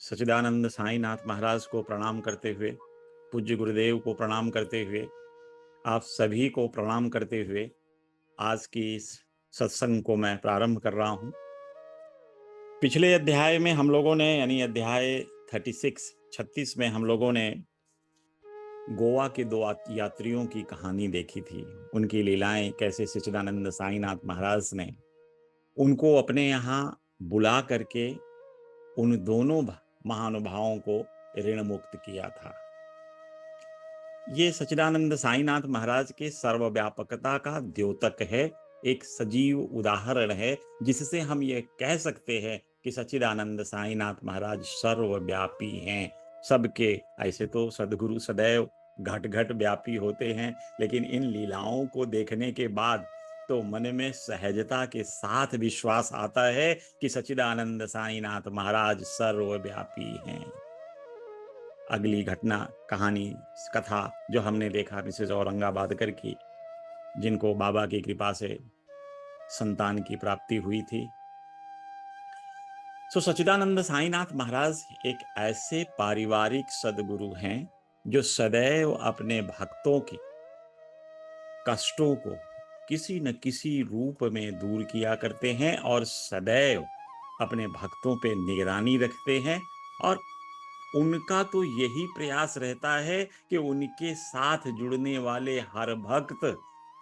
सच्चिदानंद साईनाथ महाराज को प्रणाम करते हुए, पूज्य गुरुदेव को प्रणाम करते हुए, आप सभी को प्रणाम करते हुए आज की इस सत्संग को मैं प्रारंभ कर रहा हूं। पिछले अध्याय में हम लोगों ने यानी अध्याय 36 में हम लोगों ने गोवा के दो यात्रियों की कहानी देखी थी। उनकी लीलाएं, कैसे सच्चिदानंद साईनाथ महाराज ने उनको अपने यहाँ बुला करके उन दोनों महानुभावों को ऋण मुक्त किया था। ये सच्चिदानंद साईनाथ महाराज के सर्वव्यापकता का द्योतक है, एक सजीव उदाहरण है जिससे हम ये कह सकते हैं कि सच्चिदानंद साईनाथ महाराज सर्वव्यापी हैं। सबके, ऐसे तो सद्गुरु सदैव घट घट व्यापी होते हैं, लेकिन इन लीलाओं को देखने के बाद तो मन में सहजता के साथ विश्वास आता है कि सच्चिदानंद साईनाथ महाराज सर्वव्यापी हैं। अगली घटना, कहानी, कथा जो हमने देखा मिसेज औरंगाबादकर की, जिनको बाबा की कृपा से संतान की प्राप्ति हुई थी। सच्चिदानंद साईनाथ महाराज एक ऐसे पारिवारिक सदगुरु हैं जो सदैव अपने भक्तों के कष्टों को किसी न किसी रूप में दूर किया करते हैं और सदैव अपने भक्तों पे निगरानी रखते हैं। और उनका तो यही प्रयास रहता है कि उनके साथ जुड़ने वाले हर भक्त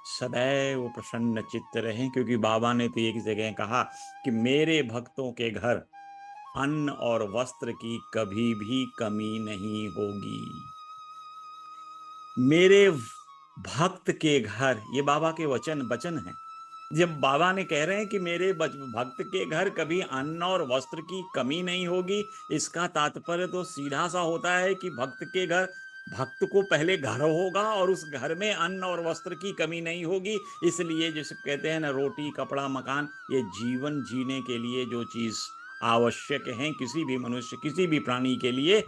सदैव प्रसन्न चित्त रहें, क्योंकि बाबा ने तो एक जगह कहा कि मेरे भक्तों के घर अन्न और वस्त्र की कभी भी कमी नहीं होगी। मेरे भक्त के घर, ये बाबा के वचन हैं। जब बाबा ने कह रहे हैं कि मेरे भक्त के घर कभी अन्न और वस्त्र की कमी नहीं होगी, इसका तात्पर्य तो सीधा सा होता है कि भक्त के घर, भक्त को पहले घर होगा और उस घर में अन्न और वस्त्र की कमी नहीं होगी। इसलिए जैसे कहते हैं ना, रोटी कपड़ा मकान, ये जीवन जीने के लिए जो चीज आवश्यक है किसी भी मनुष्य, किसी भी प्राणी के लिए,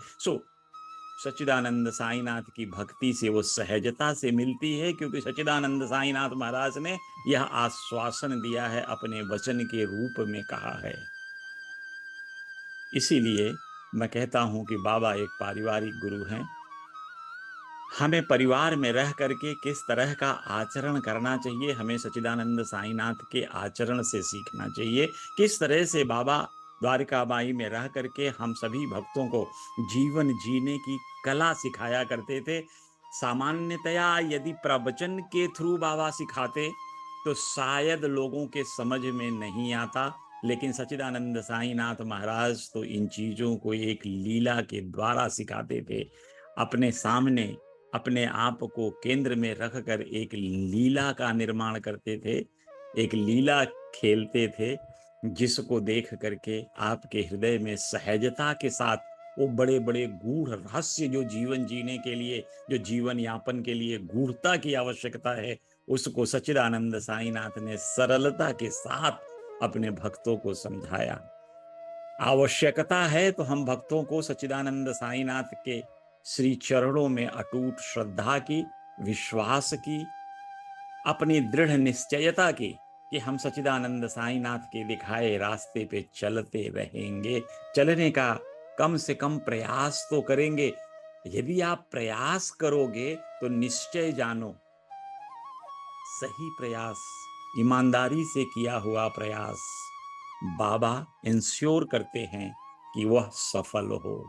सच्चिदानंद साईनाथ की भक्ति से वो सहजता से मिलती है, क्योंकि सच्चिदानंद साईनाथ महाराज ने यह आश्वासन दिया है, अपने वचन के रूप में कहा है। इसीलिए मैं कहता हूं कि बाबा एक पारिवारिक गुरु हैं। हमें परिवार में रह करके किस तरह का आचरण करना चाहिए, हमें सच्चिदानंद साईनाथ के आचरण से सीखना चाहिए। किस तरह से बाबा द्वारिकामाई में रह करके हम सभी भक्तों को जीवन जीने की कला सिखाया करते थे। सामान्यतया यदि प्रवचन के थ्रू बाबा सिखाते तो शायद लोगों के समझ में नहीं आता, लेकिन सच्चिदानंद साईनाथ महाराज तो इन चीजों को एक लीला के द्वारा सिखाते थे। अपने सामने अपने आप को केंद्र में रखकर एक लीला का निर्माण करते थे, एक लीला खेलते थे, जिसको देख करके आपके हृदय में सहजता के साथ वो बड़े बड़े गूढ़ रहस्य, जो जीवन जीने के लिए, जो जीवन यापन के लिए गूढ़ता की आवश्यकता है, उसको सच्चिदानंद साईनाथ ने सरलता के साथ अपने भक्तों को समझाया। आवश्यकता है तो हम भक्तों को सच्चिदानंद साईनाथ के श्री चरणों में अटूट श्रद्धा की, विश्वास की, अपनी दृढ़ निश्चयता की कि हम सच्चिदानंद साईनाथ के दिखाए रास्ते पे चलते रहेंगे, चलने का कम से कम प्रयास तो करेंगे। यदि आप प्रयास करोगे तो निश्चय जानो, सही प्रयास, ईमानदारी से किया हुआ प्रयास, बाबा इंश्योर करते हैं कि वह सफल हो।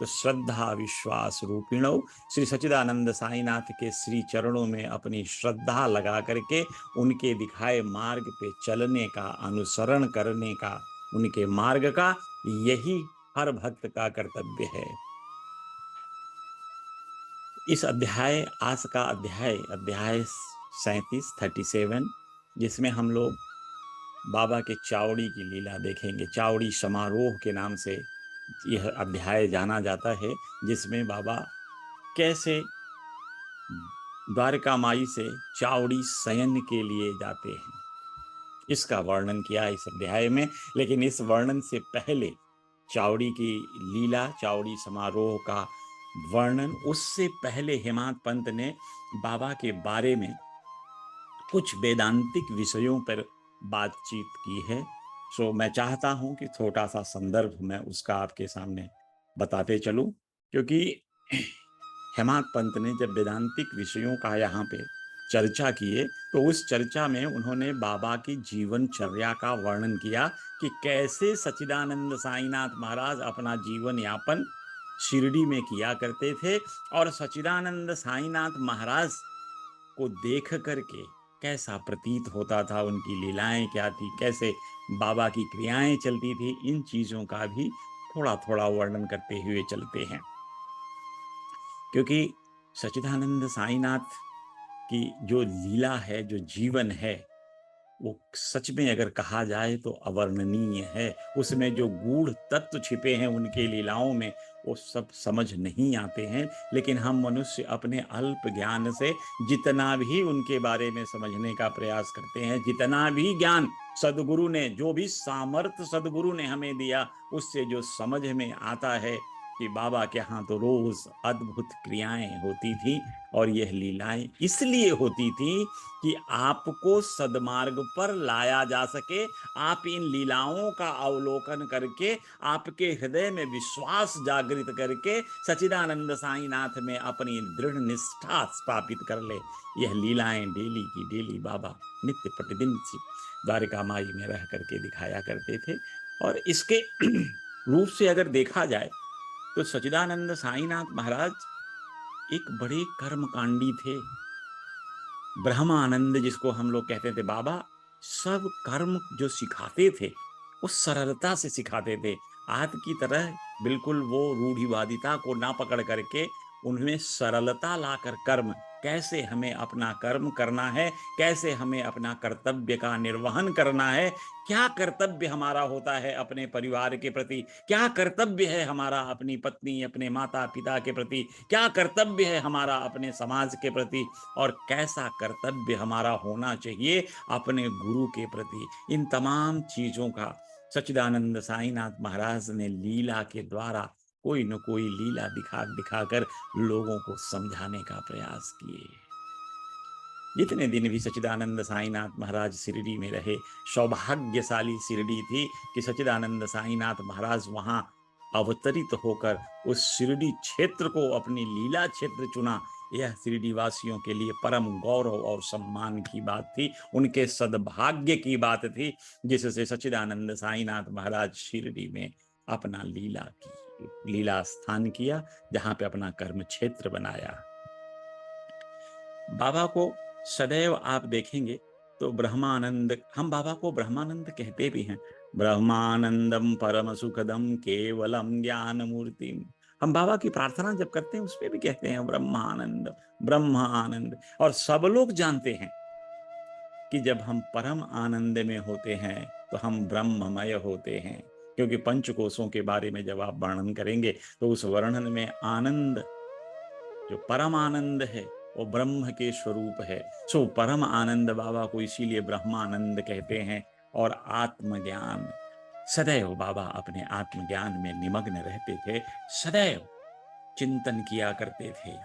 तो श्रद्धा विश्वास रूपिणो श्री सच्चिदानंद साईनाथ के श्री चरणों में अपनी श्रद्धा लगा करके उनके दिखाए मार्ग पे चलने का, अनुसरण करने का, उनके मार्ग का, यही हर भक्त का कर्तव्य है। इस अध्याय, आज का अध्याय 37, जिसमें हम लोग बाबा के चावड़ी की लीला देखेंगे। चावड़ी समारोह के नाम से यह अध्याय जाना जाता है, जिसमें बाबा कैसे द्वारका माई से चावड़ी शयन के लिए जाते हैं, इसका वर्णन किया इस अध्याय में। लेकिन इस वर्णन से पहले चावड़ी की लीला, चावड़ी समारोह का वर्णन, उससे पहले हेमाद पंत ने बाबा के बारे में कुछ वेदांतिक विषयों पर बातचीत की है। सो मैं चाहता हूं कि छोटा सा संदर्भ मैं उसका आपके सामने बताते चलूं, क्योंकि हेमाक पंत ने जब वेदांतिक विषयों का यहाँ पे चर्चा किए तो उस चर्चा में उन्होंने बाबा की जीवनचर्या का वर्णन किया कि कैसे सच्चिदानंद साईनाथ महाराज अपना जीवन यापन शिरडी में किया करते थे और सच्चिदानंद साईनाथ महाराज को देख करके कैसा प्रतीत होता था, उनकी लीलाएं क्या थी, कैसे बाबा की क्रियाएं चलती थी, इन चीजों का भी थोड़ा थोड़ा वर्णन करते हुए चलते हैं। क्योंकि सच्चिदानंद साईनाथ की जो लीला है, जो जीवन है, वो सच में अगर कहा जाए तो अवर्णनीय है। उसमें जो गूढ़ तत्व छिपे हैं उनके लीलाओं में, वो सब समझ नहीं आते हैं। लेकिन हम मनुष्य अपने अल्प ज्ञान से जितना भी उनके बारे में समझने का प्रयास करते हैं, जितना भी ज्ञान सदगुरु ने, जो भी सामर्थ्य सदगुरु ने हमें दिया, उससे जो समझ में आता है कि बाबा के यहाँ तो रोज अद्भुत क्रियाएं होती थी और यह लीलाएं इसलिए होती थी कि आपको सदमार्ग पर लाया जा सके। आप इन लीलाओं का अवलोकन करके आपके हृदय में विश्वास जागृत करके सच्चिदानंद साईनाथ में अपनी दृढ़ निष्ठा स्थापित कर ले। यह लीलाएं डेली की डेली बाबा नित्य प्रतिदिन द्वारिका माई में रह करके दिखाया करते थे। और इसके रूप से अगर देखा जाए तो सच्चिदानंद साईनाथ महाराज एक बड़े कर्मकांडी थे। ब्रह्मानंद जिसको हम लोग कहते थे, बाबा सब कर्म जो सिखाते थे वो सरलता से सिखाते थे। आज की तरह बिल्कुल वो रूढ़िवादिता को ना पकड़ करके उनमें सरलता लाकर कर्म, कैसे हमें अपना कर्म करना है, कैसे हमें अपना कर्तव्य का निर्वहन करना है, क्या कर्तव्य हमारा होता है अपने परिवार के प्रति, क्या कर्तव्य है हमारा अपनी पत्नी अपने माता पिता के प्रति, क्या कर्तव्य है हमारा अपने समाज के प्रति, और कैसा कर्तव्य हमारा होना चाहिए अपने गुरु के प्रति। इन तमाम चीजों का सच्चिदानंद साईनाथ महाराज ने लीला के द्वारा कोई न कोई लीला दिखा दिखाकर लोगों को समझाने का प्रयास किए। जितने दिन भी सच्चिदानंद साईनाथ महाराज शिरडी में रहे, सौभाग्यशाली शिरडी थी कि सच्चिदानंद साईनाथ महाराज वहां अवतरित होकर उस शिरडी क्षेत्र को अपनी लीला क्षेत्र चुना। यह शिरडी वासियों के लिए परम गौरव और सम्मान की बात थी, उनके सद्भाग्य की बात थी, जिससे सच्चिदानंद साईनाथ महाराज शिरडी में अपना लीला स्थान किया, जहां पे अपना कर्म क्षेत्र बनाया। बाबा को सदैव आप देखेंगे तो ब्रह्मानंद, हम बाबा को ब्रह्मानंद कहते भी हैं, ब्रह्मानंदम परम सुखदम केवलम ज्ञान मूर्ति। हम बाबा की प्रार्थना जब करते हैं उसमें भी कहते हैं ब्रह्मानंद, ब्रह्म आनंद। और सब लोग जानते हैं कि जब हम परम आनंद में होते हैं तो हम ब्रह्ममय होते हैं, क्योंकि पंचकोशों के बारे में जब आप वर्णन करेंगे तो उस वर्णन में आनंद, जो परम आनंद है, वो ब्रह्म के स्वरूप है। सो परम आनंद बाबा को इसीलिए ब्रह्मानंद कहते हैं। और आत्मज्ञान, सदैव बाबा अपने आत्मज्ञान में निमग्न रहते थे, सदैव चिंतन किया करते थे।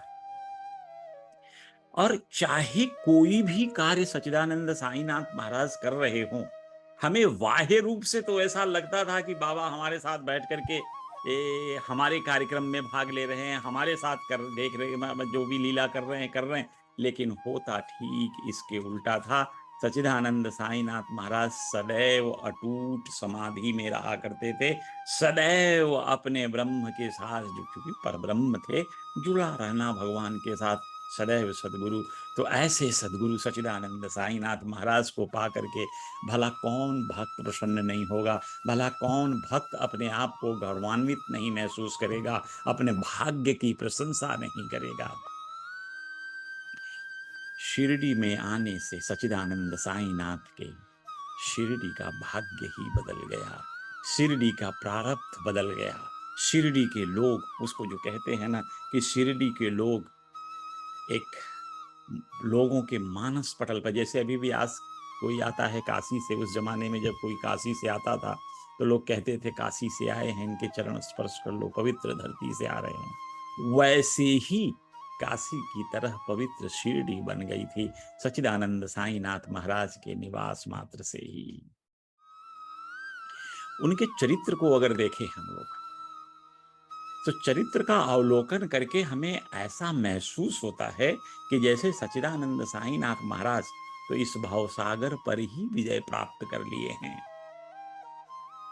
और चाहे कोई भी कार्य सच्चिदानंद साईनाथ महाराज कर रहे हों, हमें बाह्य रूप से तो ऐसा लगता था कि बाबा हमारे साथ बैठ करके हमारे कार्यक्रम में भाग ले रहे हैं, हमारे साथ देख रहे हैं, जो भी लीला कर रहे हैं। लेकिन होता ठीक इसके उल्टा था। सच्चिदानंद साईनाथ महाराज सदैव अटूट समाधि में रहा करते थे, सदैव अपने ब्रह्म के साथ, जो क्योंकि परब्रह्म थे, जुड़ा रहना भगवान के साथ, सदैव सदगुरु। तो ऐसे सदगुरु सच्चिदानंद साईनाथ महाराज को पा करके भला कौन भक्त प्रसन्न नहीं होगा, भला कौन भक्त अपने आप को गौरवान्वित नहीं महसूस करेगा, अपने भाग्य की प्रशंसा नहीं करेगा। शिरडी में आने से सच्चिदानंद साईनाथ के शिरडी का भाग्य ही बदल गया, शिरडी का प्रारब्ध बदल गया। शिरडी के लोग, उसको जो कहते हैं ना कि शिरडी के लोग एक लोगों के मानस पटल पर, जैसे अभी भी आज कोई आता है काशी से, उस जमाने में जब कोई काशी से आता था तो लोग कहते थे काशी से आए हैं, इनके चरण स्पर्श कर लो, पवित्र धरती से आ रहे हैं। वैसे ही काशी की तरह पवित्र शिरडी बन गई थी सच्चिदानंद साईनाथ महाराज के निवास मात्र से ही। उनके चरित्र को अगर देखें हम लोग, तो चरित्र का अवलोकन करके हमें ऐसा महसूस होता है कि जैसे सच्चिदानंद साईनाथ महाराज तो इस भवसागर पर ही विजय प्राप्त कर लिए हैं।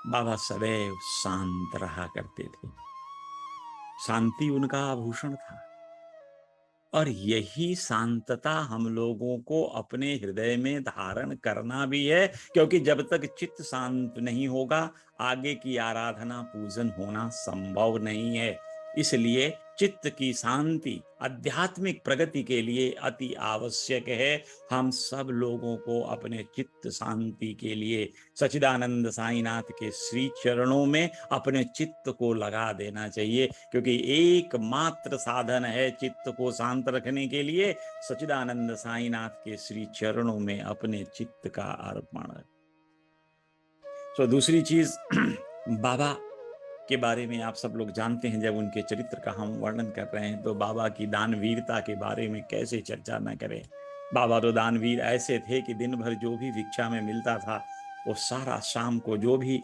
बाबा सदैव शांत रहा करते थे, शांति उनका आभूषण था। और यही शांतता हम लोगों को अपने हृदय में धारण करना भी है, क्योंकि जब तक चित्त शांत नहीं होगा, आगे की आराधना पूजन होना संभव नहीं है। इसलिए चित्त की शांति आध्यात्मिक प्रगति के लिए अति आवश्यक है। हम सब लोगों को अपने चित्त शांति के लिए सच्चिदानंद साईनाथ के श्री चरणों में अपने चित्त को लगा देना चाहिए, क्योंकि एकमात्र साधन है चित्त को शांत रखने के लिए सच्चिदानंद साईनाथ के श्री चरणों में अपने चित्त का अर्पण। तो दूसरी चीज बाबा के बारे में आप सब लोग जानते हैं, जब उनके चरित्र का हम वर्णन कर रहे हैं तो बाबा की दानवीरता के बारे में कैसे चर्चा न करें। बाबा तो दानवीर ऐसे थे कि दिन भर जो भी भिक्षा में मिलता था वो सारा शाम को जो भी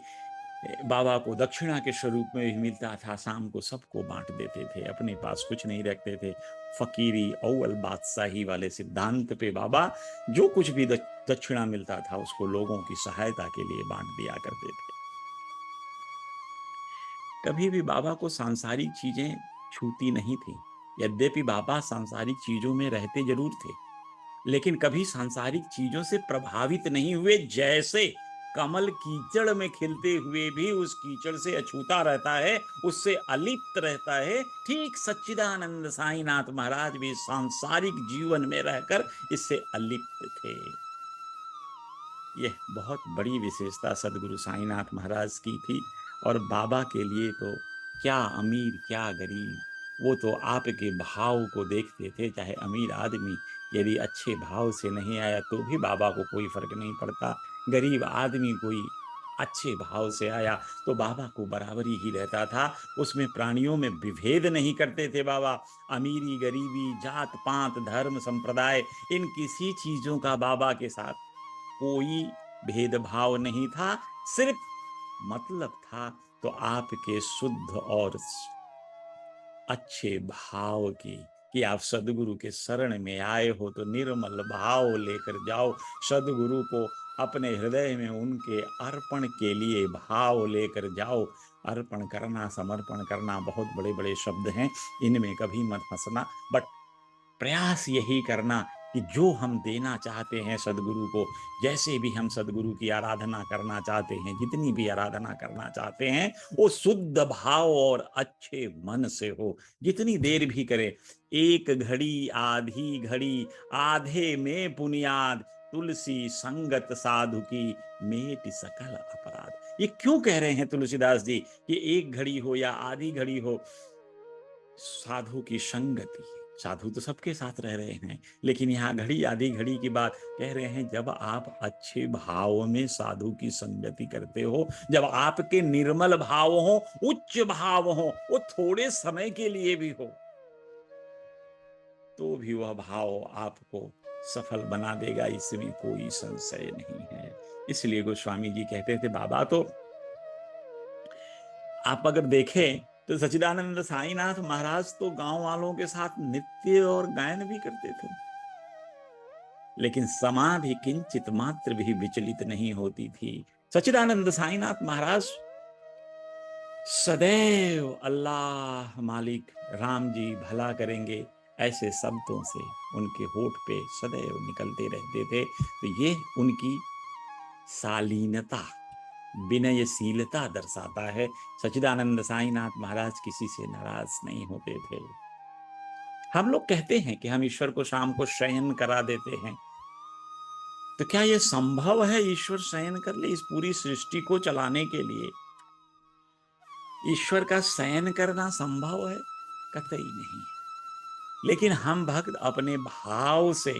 बाबा को दक्षिणा के स्वरूप में भी मिलता था, शाम को सबको बांट देते थे, अपने पास कुछ नहीं रखते थे। फकीरी अव्वल बादशाही वाले सिद्धांत पे बाबा जो कुछ भी दक्षिणा मिलता था उसको लोगों की सहायता के लिए बांट दिया करते थे। कभी भी बाबा को सांसारिक चीजें छूती नहीं थी। यद्यपि बाबा सांसारिक चीजों में रहते जरूर थे, लेकिन कभी सांसारिक चीजों से प्रभावित नहीं हुए। जैसे कमल कीचड़ में खिलते हुए भी उस कीचड़ से अछूता रहता है, उससे अलिप्त रहता है, ठीक सच्चिदानंद साईनाथ महाराज भी सांसारिक जीवन में रहकर इससे अलिप्त थे। यह बहुत बड़ी विशेषता सदगुरु साईनाथ महाराज की थी। और बाबा के लिए तो क्या अमीर क्या गरीब, वो तो आपके भाव को देखते थे। चाहे अमीर आदमी यदि अच्छे भाव से नहीं आया तो भी बाबा को कोई फर्क नहीं पड़ता, गरीब आदमी कोई अच्छे भाव से आया तो बाबा को बराबरी ही रहता था। उसमें प्राणियों में विभेद नहीं करते थे बाबा। अमीरी गरीबी जात पात धर्म संप्रदाय इन किसी चीजों का बाबा के साथ कोई भेदभाव नहीं था। सिर्फ मतलब था तो आपके शुद्ध और अच्छे भाव की, कि आप सदगुरु के शरण में आए हो तो निर्मल भाव लेकर जाओ, सदगुरु को अपने हृदय में उनके अर्पण के लिए भाव लेकर जाओ। अर्पण करना समर्पण करना बहुत बड़े बड़े शब्द हैं, इनमें कभी मत फंसना, बट प्रयास यही करना कि जो हम देना चाहते हैं सदगुरु को, जैसे भी हम सदगुरु की आराधना करना चाहते हैं, जितनी भी आराधना करना चाहते हैं, वो शुद्ध भाव और अच्छे मन से हो। जितनी देर भी करें, एक घड़ी आधी घड़ी आधे में बुनियाद, तुलसी संगत साधु की मेट सकल अपराध। ये क्यों कह रहे हैं तुलसीदास जी कि एक घड़ी हो या आधी घड़ी हो, साधु की संगति। साधु तो सबके साथ रह रहे हैं, लेकिन यहाँ घड़ी आधी घड़ी की बात कह रहे हैं। जब आप अच्छे भाव में साधु की संगति करते हो, जब आपके निर्मल भाव हो, उच्च भाव हो, वो थोड़े समय के लिए भी हो, तो भी वह भाव आपको सफल बना देगा, इसमें कोई संशय नहीं है। इसलिए गोस्वामी जी कहते थे बाबा तो आप अगर देखें तो सच्चिदानंद साईनाथ महाराज तो गांव वालों के साथ नृत्य और गायन भी करते थे, लेकिन समाधि किंचित मात्र भी विचलित नहीं होती थी। सच्चिदानंद साईनाथ महाराज सदैव अल्लाह मालिक राम जी भला करेंगे ऐसे शब्दों से उनके होठ पे सदैव निकलते रहते थे। तो ये उनकी शालीनता विनयशीलता दर्शाता है। सच्चिदानंद साईनाथ महाराज किसी से नाराज नहीं होते थे। हम लोग कहते हैं कि हम ईश्वर को शाम को शयन करा देते हैं, तो क्या यह संभव है ईश्वर शयन कर ले? इस पूरी सृष्टि को चलाने के लिए ईश्वर का शयन करना संभव है? कतई नहीं। लेकिन हम भक्त अपने भाव से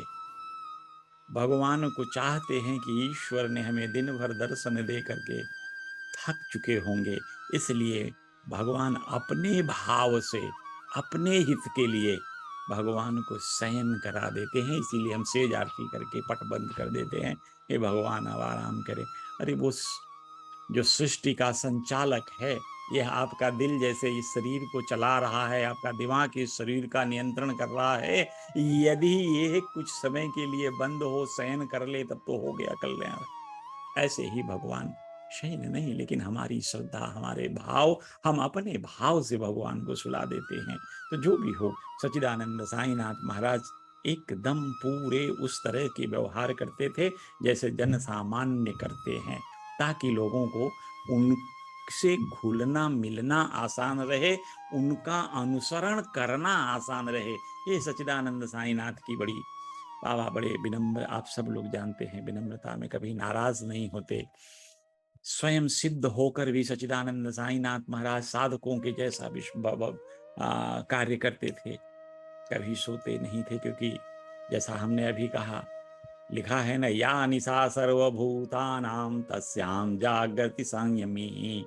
भगवान को चाहते हैं कि ईश्वर ने हमें दिन भर दर्शन दे करके थक चुके होंगे, इसलिए भगवान अपने भाव से अपने हित के लिए भगवान को शयन करा देते हैं। इसीलिए हम सेज आरती करके पट बंद कर देते हैं, हे भगवान अब आराम करें। अरे वो जो सृष्टि का संचालक है, यह आपका दिल जैसे इस शरीर को चला रहा है, आपका दिमाग इस शरीर का नियंत्रण कर रहा है, यदि ये कुछ समय के लिए बंद हो, शयन कर ले, तब तो हो गया कल्याण। ऐसे ही भगवान शयन नहीं, लेकिन हमारी श्रद्धा, हमारे भाव, हम अपने भाव से भगवान को सुला देते हैं। तो जो भी हो, सच्चिदानंद साईनाथ महाराज एकदम पूरे उस तरह के व्यवहार करते थे जैसे जन सामान्य करते हैं, ताकि लोगों को उनसे घुलना मिलना आसान रहे, उनका अनुसरण करना आसान रहे। ये सच्चिदानंद साईनाथ की बड़ी, बाबा बड़े विनम्र, आप सब लोग जानते हैं, विनम्रता में कभी नाराज नहीं होते। स्वयं सिद्ध होकर भी सच्चिदानंद साईनाथ महाराज साधकों के जैसा कार्य करते थे, कभी सोते नहीं थे, क्योंकि जैसा हमने अभी कहा, लिखा है ना, या निशा सर्वभूतानां तस्यां जागृति संयमी,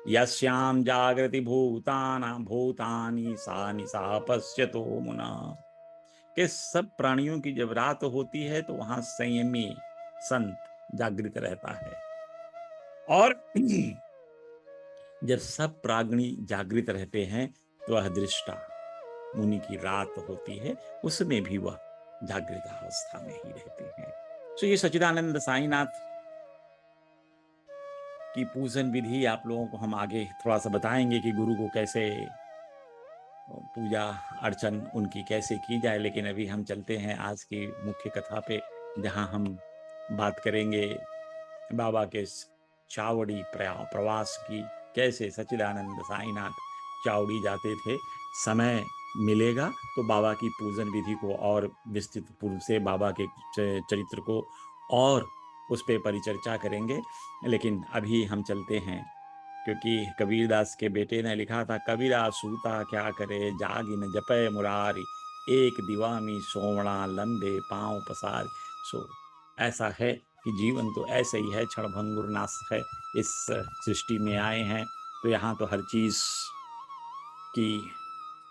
यस्यां जागृति भूतानां भूतानि सा निशा पश्यतो मुना। कि सब प्राणियों की जब रात होती है तो वहां संयमी संत जागृत रहता है, और जब सब प्राणी जागृत रहते हैं तो वह दृष्टा मुनि की रात होती है, उसमें भी वह जागृत अवस्था में ही रहते हैं। तो ये सच्चिदानंद साईनाथ की पूजन विधि आप लोगों को हम आगे थोड़ा सा बताएंगे कि गुरु को कैसे पूजा अर्चन उनकी कैसे की जाए, लेकिन अभी हम चलते हैं आज की मुख्य कथा पे, जहां हम बात करेंगे बाबा के चावड़ी प्रवास की, कैसे सच्चिदानंद साईनाथ चावड़ी जाते थे। समय मिलेगा तो बाबा की पूजन विधि को और विस्तृत पूर्व से बाबा के चरित्र को और उस पर परिचर्चा करेंगे, लेकिन अभी हम चलते हैं, क्योंकि कबीरदास के बेटे ने लिखा था, कबीरा सूता क्या करे जागिन जपय मुरारी, एक दीवानी सोवणा लंबे पांव पसार। सो ऐसा है कि जीवन तो ऐसे ही है, क्षणभंगुर नाश है। इस सृष्टि में आए हैं तो यहाँ तो हर चीज की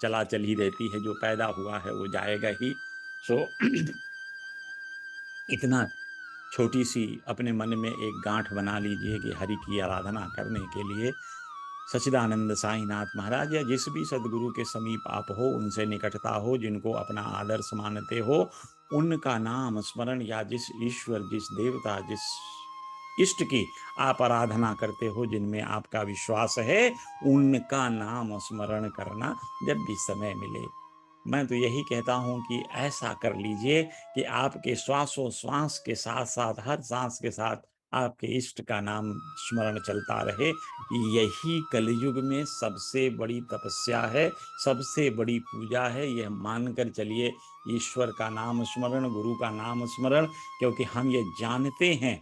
चला चल ही रहती है, जो पैदा हुआ है वो जाएगा ही। सो इतना छोटी सी अपने मन में एक गांठ बना लीजिए कि हरि की आराधना करने के लिए सच्चिदानंद साईनाथ महाराज या जिस भी सदगुरु के समीप आप हो, उनसे निकटता हो, जिनको अपना आदर्श मानते हो, उनका नाम स्मरण, या जिस ईश्वर, जिस देवता, जिस इष्ट की आप आराधना करते हो, जिनमें आपका विश्वास है, उनका नाम स्मरण करना जब भी समय मिले। मैं तो यही कहता हूं कि ऐसा कर लीजिए कि आपके श्वासोश्वास के साथ साथ, हर सांस के साथ आपके इष्ट का नाम स्मरण चलता रहे। यही कलयुग में सबसे बड़ी तपस्या है, सबसे बड़ी पूजा है। यह मानकर चलिए, ईश्वर का नाम स्मरण, गुरु का नाम स्मरण, क्योंकि हम ये जानते हैं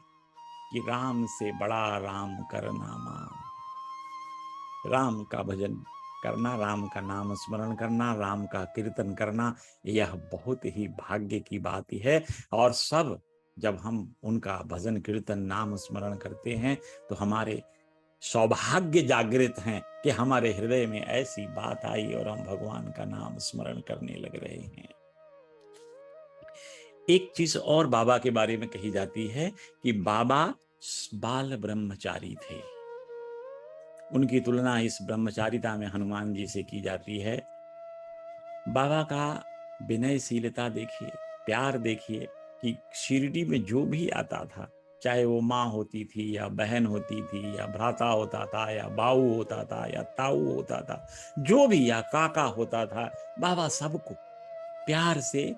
कि राम से बड़ा राम कर नामा। राम का भजन करना, राम का नाम स्मरण करना, राम का कीर्तन करना, यह बहुत ही भाग्य की बात है। और सब जब हम उनका भजन कीर्तन नाम स्मरण करते हैं तो हमारे सौभाग्य जागृत हैं कि हमारे हृदय में ऐसी बात आई और हम भगवान का नाम स्मरण करने लग रहे हैं। एक चीज और बाबा के बारे में कही जाती है कि बाबा बाल ब्रह्मचारी थे। उनकी तुलना इस ब्रह्मचारिता में हनुमान जी से की जाती है। बाबा का विनयशीलता देखिए, प्यार देखिए, कि शिरडी में जो भी आता था, चाहे वो माँ होती थी या बहन होती थी या भ्राता होता था या बाऊ होता था या ताऊ होता था, जो भी, या काका होता था, बाबा सबको प्यार से,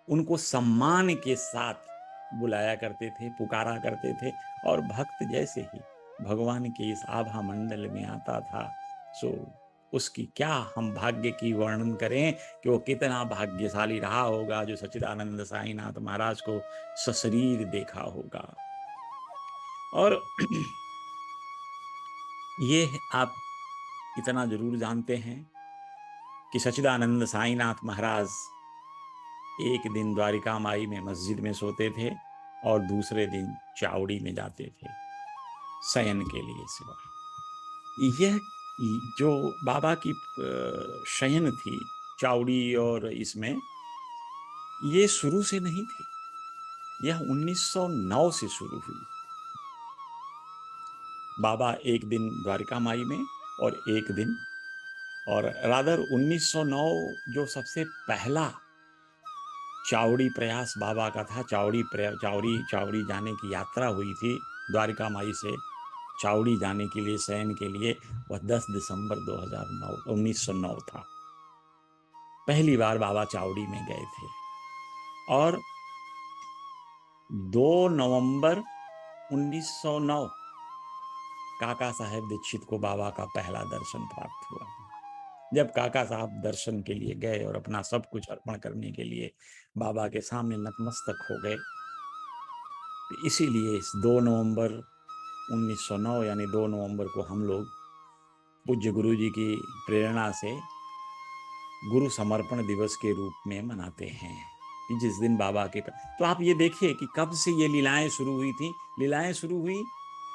उनको सम्मान के साथ बुलाया करते थे, पुकारा करते थे। और भक्त जैसे ही भगवान के इस आभा मंडल में आता था, सो उसकी क्या हम भाग्य की वर्णन करें कि वो कितना भाग्यशाली रहा होगा जो सच्चिदानंद साईनाथ महाराज को सशरीर देखा होगा। और ये आप इतना जरूर जानते हैं कि सच्चिदानंद साईनाथ महाराज एक दिन द्वारिका माई में मस्जिद में सोते थे और दूसरे दिन चावड़ी में जाते थे शयन के लिए सिवा। यह जो बाबा की शयन थी चावड़ी और इसमें, ये शुरू से नहीं थी, यह 1909 से शुरू हुई। बाबा एक दिन द्वारिका माई में और एक दिन, और रादर 1909 जो सबसे पहला चावड़ी प्रयास बाबा का था, चावड़ी जाने की यात्रा हुई थी द्वारिका माई से चावड़ी जाने के लिए, शयन के लिए, वह 10 दिसंबर 1909 था। पहली बार बाबा चावड़ी में गए थे। और 2 नवंबर 1909 काका साहेब दीक्षित को बाबा का पहला दर्शन प्राप्त हुआ। जब काका साहब दर्शन के लिए गए और अपना सब कुछ अर्पण करने के लिए बाबा के सामने नतमस्तक हो गए, तो इसीलिए इस 2 नवंबर 1909 यानी 2 नवंबर को हम लोग पूज्य गुरु जी की प्रेरणा से गुरु समर्पण दिवस के रूप में मनाते हैं कि जिस दिन बाबा के। तो आप ये देखिए कि कब से ये लीलाएं शुरू हुई थी। लीलाएं शुरू हुई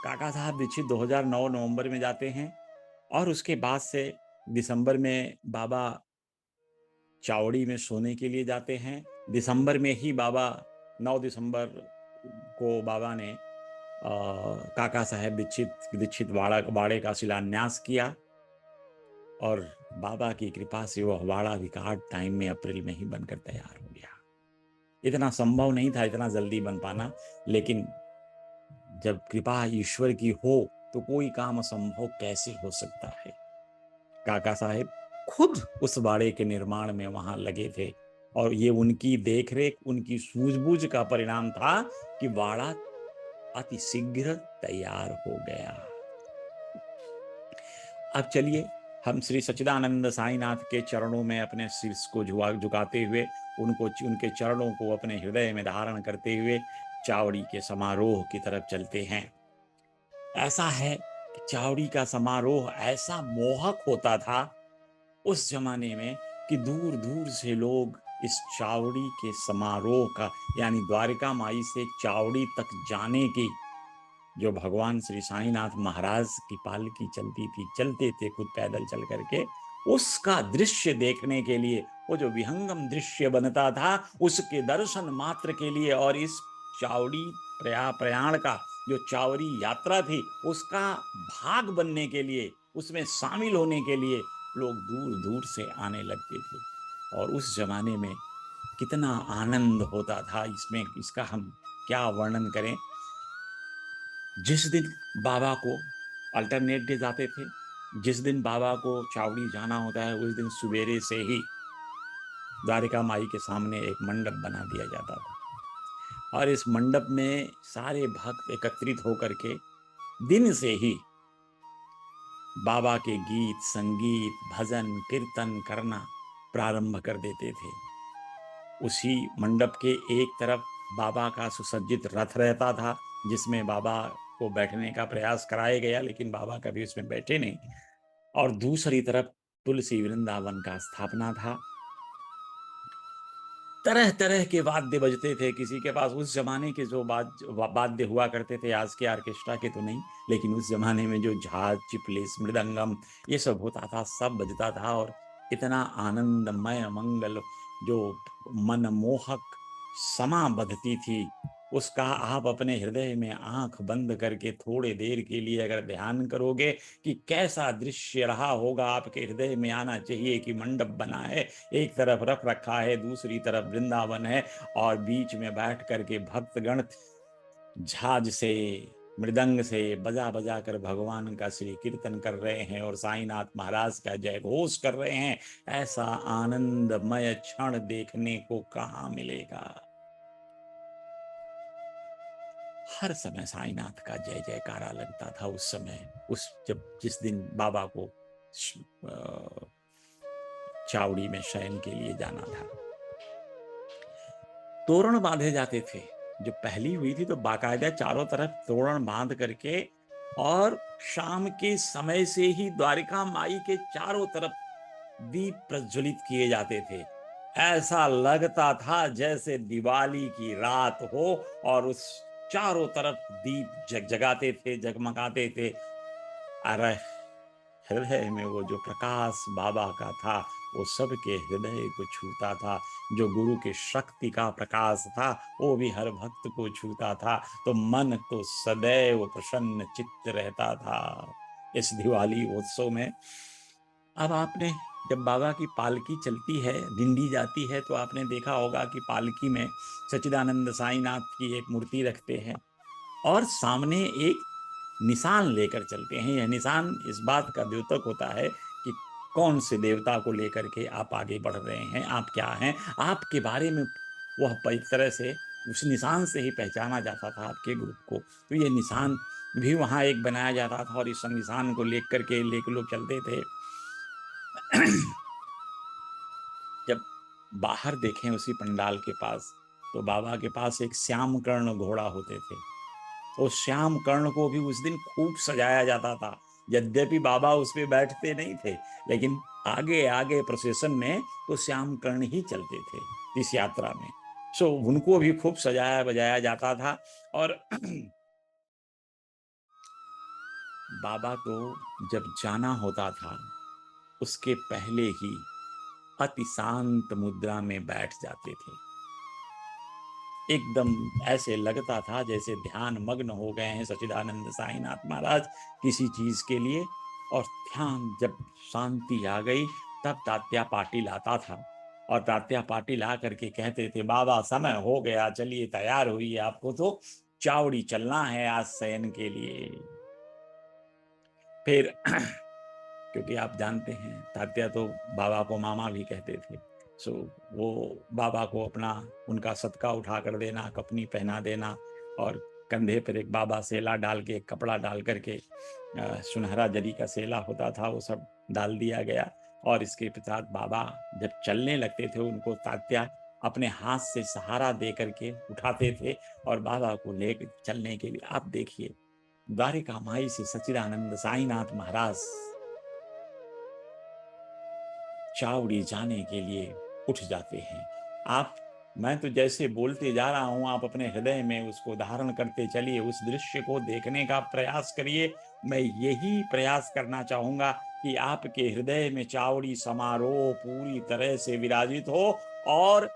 काका साहब दीक्षित 2009 नवंबर में जाते हैं, और उसके बाद से दिसंबर में बाबा चावड़ी में सोने के लिए जाते हैं। दिसंबर में ही बाबा 9 दिसंबर को बाबा ने काका साहेब दीक्षित वाड़े का शिलान्यास किया, और बाबा की कृपा से वह वाड़ा रिकॉर्ड टाइम में अप्रैल में ही बनकर तैयार हो गया। इतना संभव नहीं था इतना जल्दी बन पाना, लेकिन जब कृपा ईश्वर की हो तो कोई काम असंभव कैसे हो सकता है। काका साहेब खुद उस बाड़े के निर्माण में वहां लगे थे, और ये उनकी देखरेख, उनकी सूझबूझ का परिणाम था कि बाड़ा अति शीघ्र तैयार हो गया। अब चलिए हम श्री सच्चिदानंद साईनाथ के चरणों में अपने शीर्ष को झुकाते हुए, उनके चरणों को अपने हृदय में धारण करते हुए चावड़ी के समारोह की तरफ चलते हैं। ऐसा है कि चावड़ी का समारोह ऐसा मोहक होता था उस जमाने में कि दूर दूर से लोग इस चावड़ी के समारोह का, यानी द्वारिका माई से चावड़ी तक जाने की, जो भगवान श्री साईनाथ महाराज की पालकी चलती थी, चलते थे खुद पैदल चल करके, उसका दृश्य देखने के लिए, वो जो विहंगम दृश्य बनता था उसके दर्शन मात्र के लिए, और इस चावड़ी प्रयाण का जो चावड़ी यात्रा थी उसका भाग बनने के लिए, उसमें शामिल होने के लिए लोग दूर दूर से आने लगते थे। और उस जमाने में कितना आनंद होता था इसमें, इसका हम क्या वर्णन करें। जिस दिन बाबा को अल्टरनेट डे जाते थे, जिस दिन बाबा को चावड़ी जाना होता है, उस दिन सवेरे से ही द्वारिका माई के सामने एक मंडप बना दिया जाता था, और इस मंडप में सारे भक्त एकत्रित होकर के दिन से ही बाबा के गीत, संगीत, भजन, कीर्तन करना प्रारंभ कर देते थे। उसी मंडप के एक तरफ बाबा का सुसज्जित रथ रहता था, जिसमें बाबा को बैठने का प्रयास कराया गया, लेकिन बाबा कभी उसमें बैठे नहीं। और दूसरी तरफ तुलसी वृंदावन का स्थापना था। तरह तरह के वाद्य बजते थे। किसी के पास उस जमाने के जो वाद्य हुआ करते थे, आज के ऑर्केस्ट्रा के तो नहीं, लेकिन उस जमाने में जो झाज, चिपलिस, मृदंगम, ये सब होता था, सब बजता था, और इतना आनंदमय मंगल, जो मनमोहक समा बधती थी, उसका आप अपने हृदय में आंख बंद करके थोड़े देर के लिए अगर ध्यान करोगे कि कैसा दृश्य रहा होगा, आपके हृदय में आना चाहिए कि मंडप बना है, एक तरफ रथ रखा है, दूसरी तरफ वृंदावन है, और बीच में बैठ करके भक्तगण झाज से, मृदंग से बजा बजा कर भगवान का श्री कीर्तन कर रहे हैं और साईनाथ महाराज का जय घोष कर रहे हैं। ऐसा आनंदमय क्षण देखने को कहाँ मिलेगा। हर समय साईनाथ का जय जयकारा लगता था उस समय, जिस दिन बाबा को चावड़ी में शयन के लिए जाना था। तोरण बांधे जाते थे। जो पहली हुई थी तो बाकायदा चारों तरफ तोरण बांध करके, और शाम के समय से ही द्वारिका माई के चारों तरफ दीप प्रज्वलित किए जाते थे। ऐसा लगता था जैसे दिवाली की रात हो, और उस चारों तरफ दीप जगजगाते थे, जगमगाते थे। अरे हृदय में वो जो प्रकाश बाबा का था वो सबके हृदय को छूता था। जो गुरु के शक्ति का प्रकाश था वो भी हर भक्त को छूता था। तो मन तो सदैव प्रसन्न चित्त रहता था इस दिवाली उत्सव में। अब आपने जब बाबा की पालकी चलती है, डिंडी जाती है, तो आपने देखा होगा कि पालकी में सच्चिदानंद साईनाथ की एक मूर्ति रखते हैं और सामने एक निशान लेकर चलते हैं। यह निशान इस बात का द्योतक होता है कि कौन से देवता को लेकर के आप आगे बढ़ रहे हैं, आप क्या हैं, आपके बारे में वह एक तरह से उस निशान से ही पहचाना जाता था आपके ग्रुप को। तो ये निशान भी वहां एक बनाया जाता था और इस निशान को लेकर लोग चलते थे। जब बाहर देखें उसी पंडाल के पास, तो बाबा के पास एक श्याम कर्ण घोड़ा होते थे। तो श्याम कर्ण को भी उस दिन खूब सजाया जाता था। यद्यपि बाबा उस पे बैठते नहीं थे, लेकिन आगे आगे प्रोसेशन में तो श्याम कर्ण ही चलते थे इस यात्रा में। सो उनको भी खूब सजाया बजाया जाता था। और बाबा को जब जाना होता था उसके पहले ही अति शांत मुद्रा में बैठ जाते थे। एकदम ऐसे लगता था जैसे ध्यान मग्न हो गए हैं सच्चिदानंद साईनाथ महाराज किसी चीज के लिए। और ध्यान जब शांति आ गई तब तात्या पाटिल आता था और तात्या पाटिल आ करके कहते थे, बाबा समय हो गया, चलिए तैयार हुई, आपको तो चावड़ी चलना है आज शयन के लिए। फिर क्योंकि आप जानते हैं तात्या तो बाबा को मामा भी कहते थे। सो वो बाबा को अपना उनका सदका उठा कर देना, कपनी पहना देना और कंधे पर एक बाबा सेला डाल के, एक कपड़ा डाल करके, सुनहरा जरी का सेला होता था, वो सब डाल दिया गया। और इसके पश्चात बाबा जब चलने लगते थे उनको तात्या अपने हाथ से सहारा दे करके उठाते थे और बाबा को लेकर चलने के लिए। आप देखिए द्वारिका माई से सच्चिदानंद साईनाथ महाराज चावड़ी जाने के लिए उठ जाते हैं। आप, मैं तो जैसे बोलते जा रहा हूं, आप अपने हृदय में उसको धारण करते चलिए, उस दृश्य को देखने का प्रयास करिए। मैं यही प्रयास करना चाहूंगा कि आपके हृदय में चावड़ी समारोह पूरी तरह से विराजित हो। और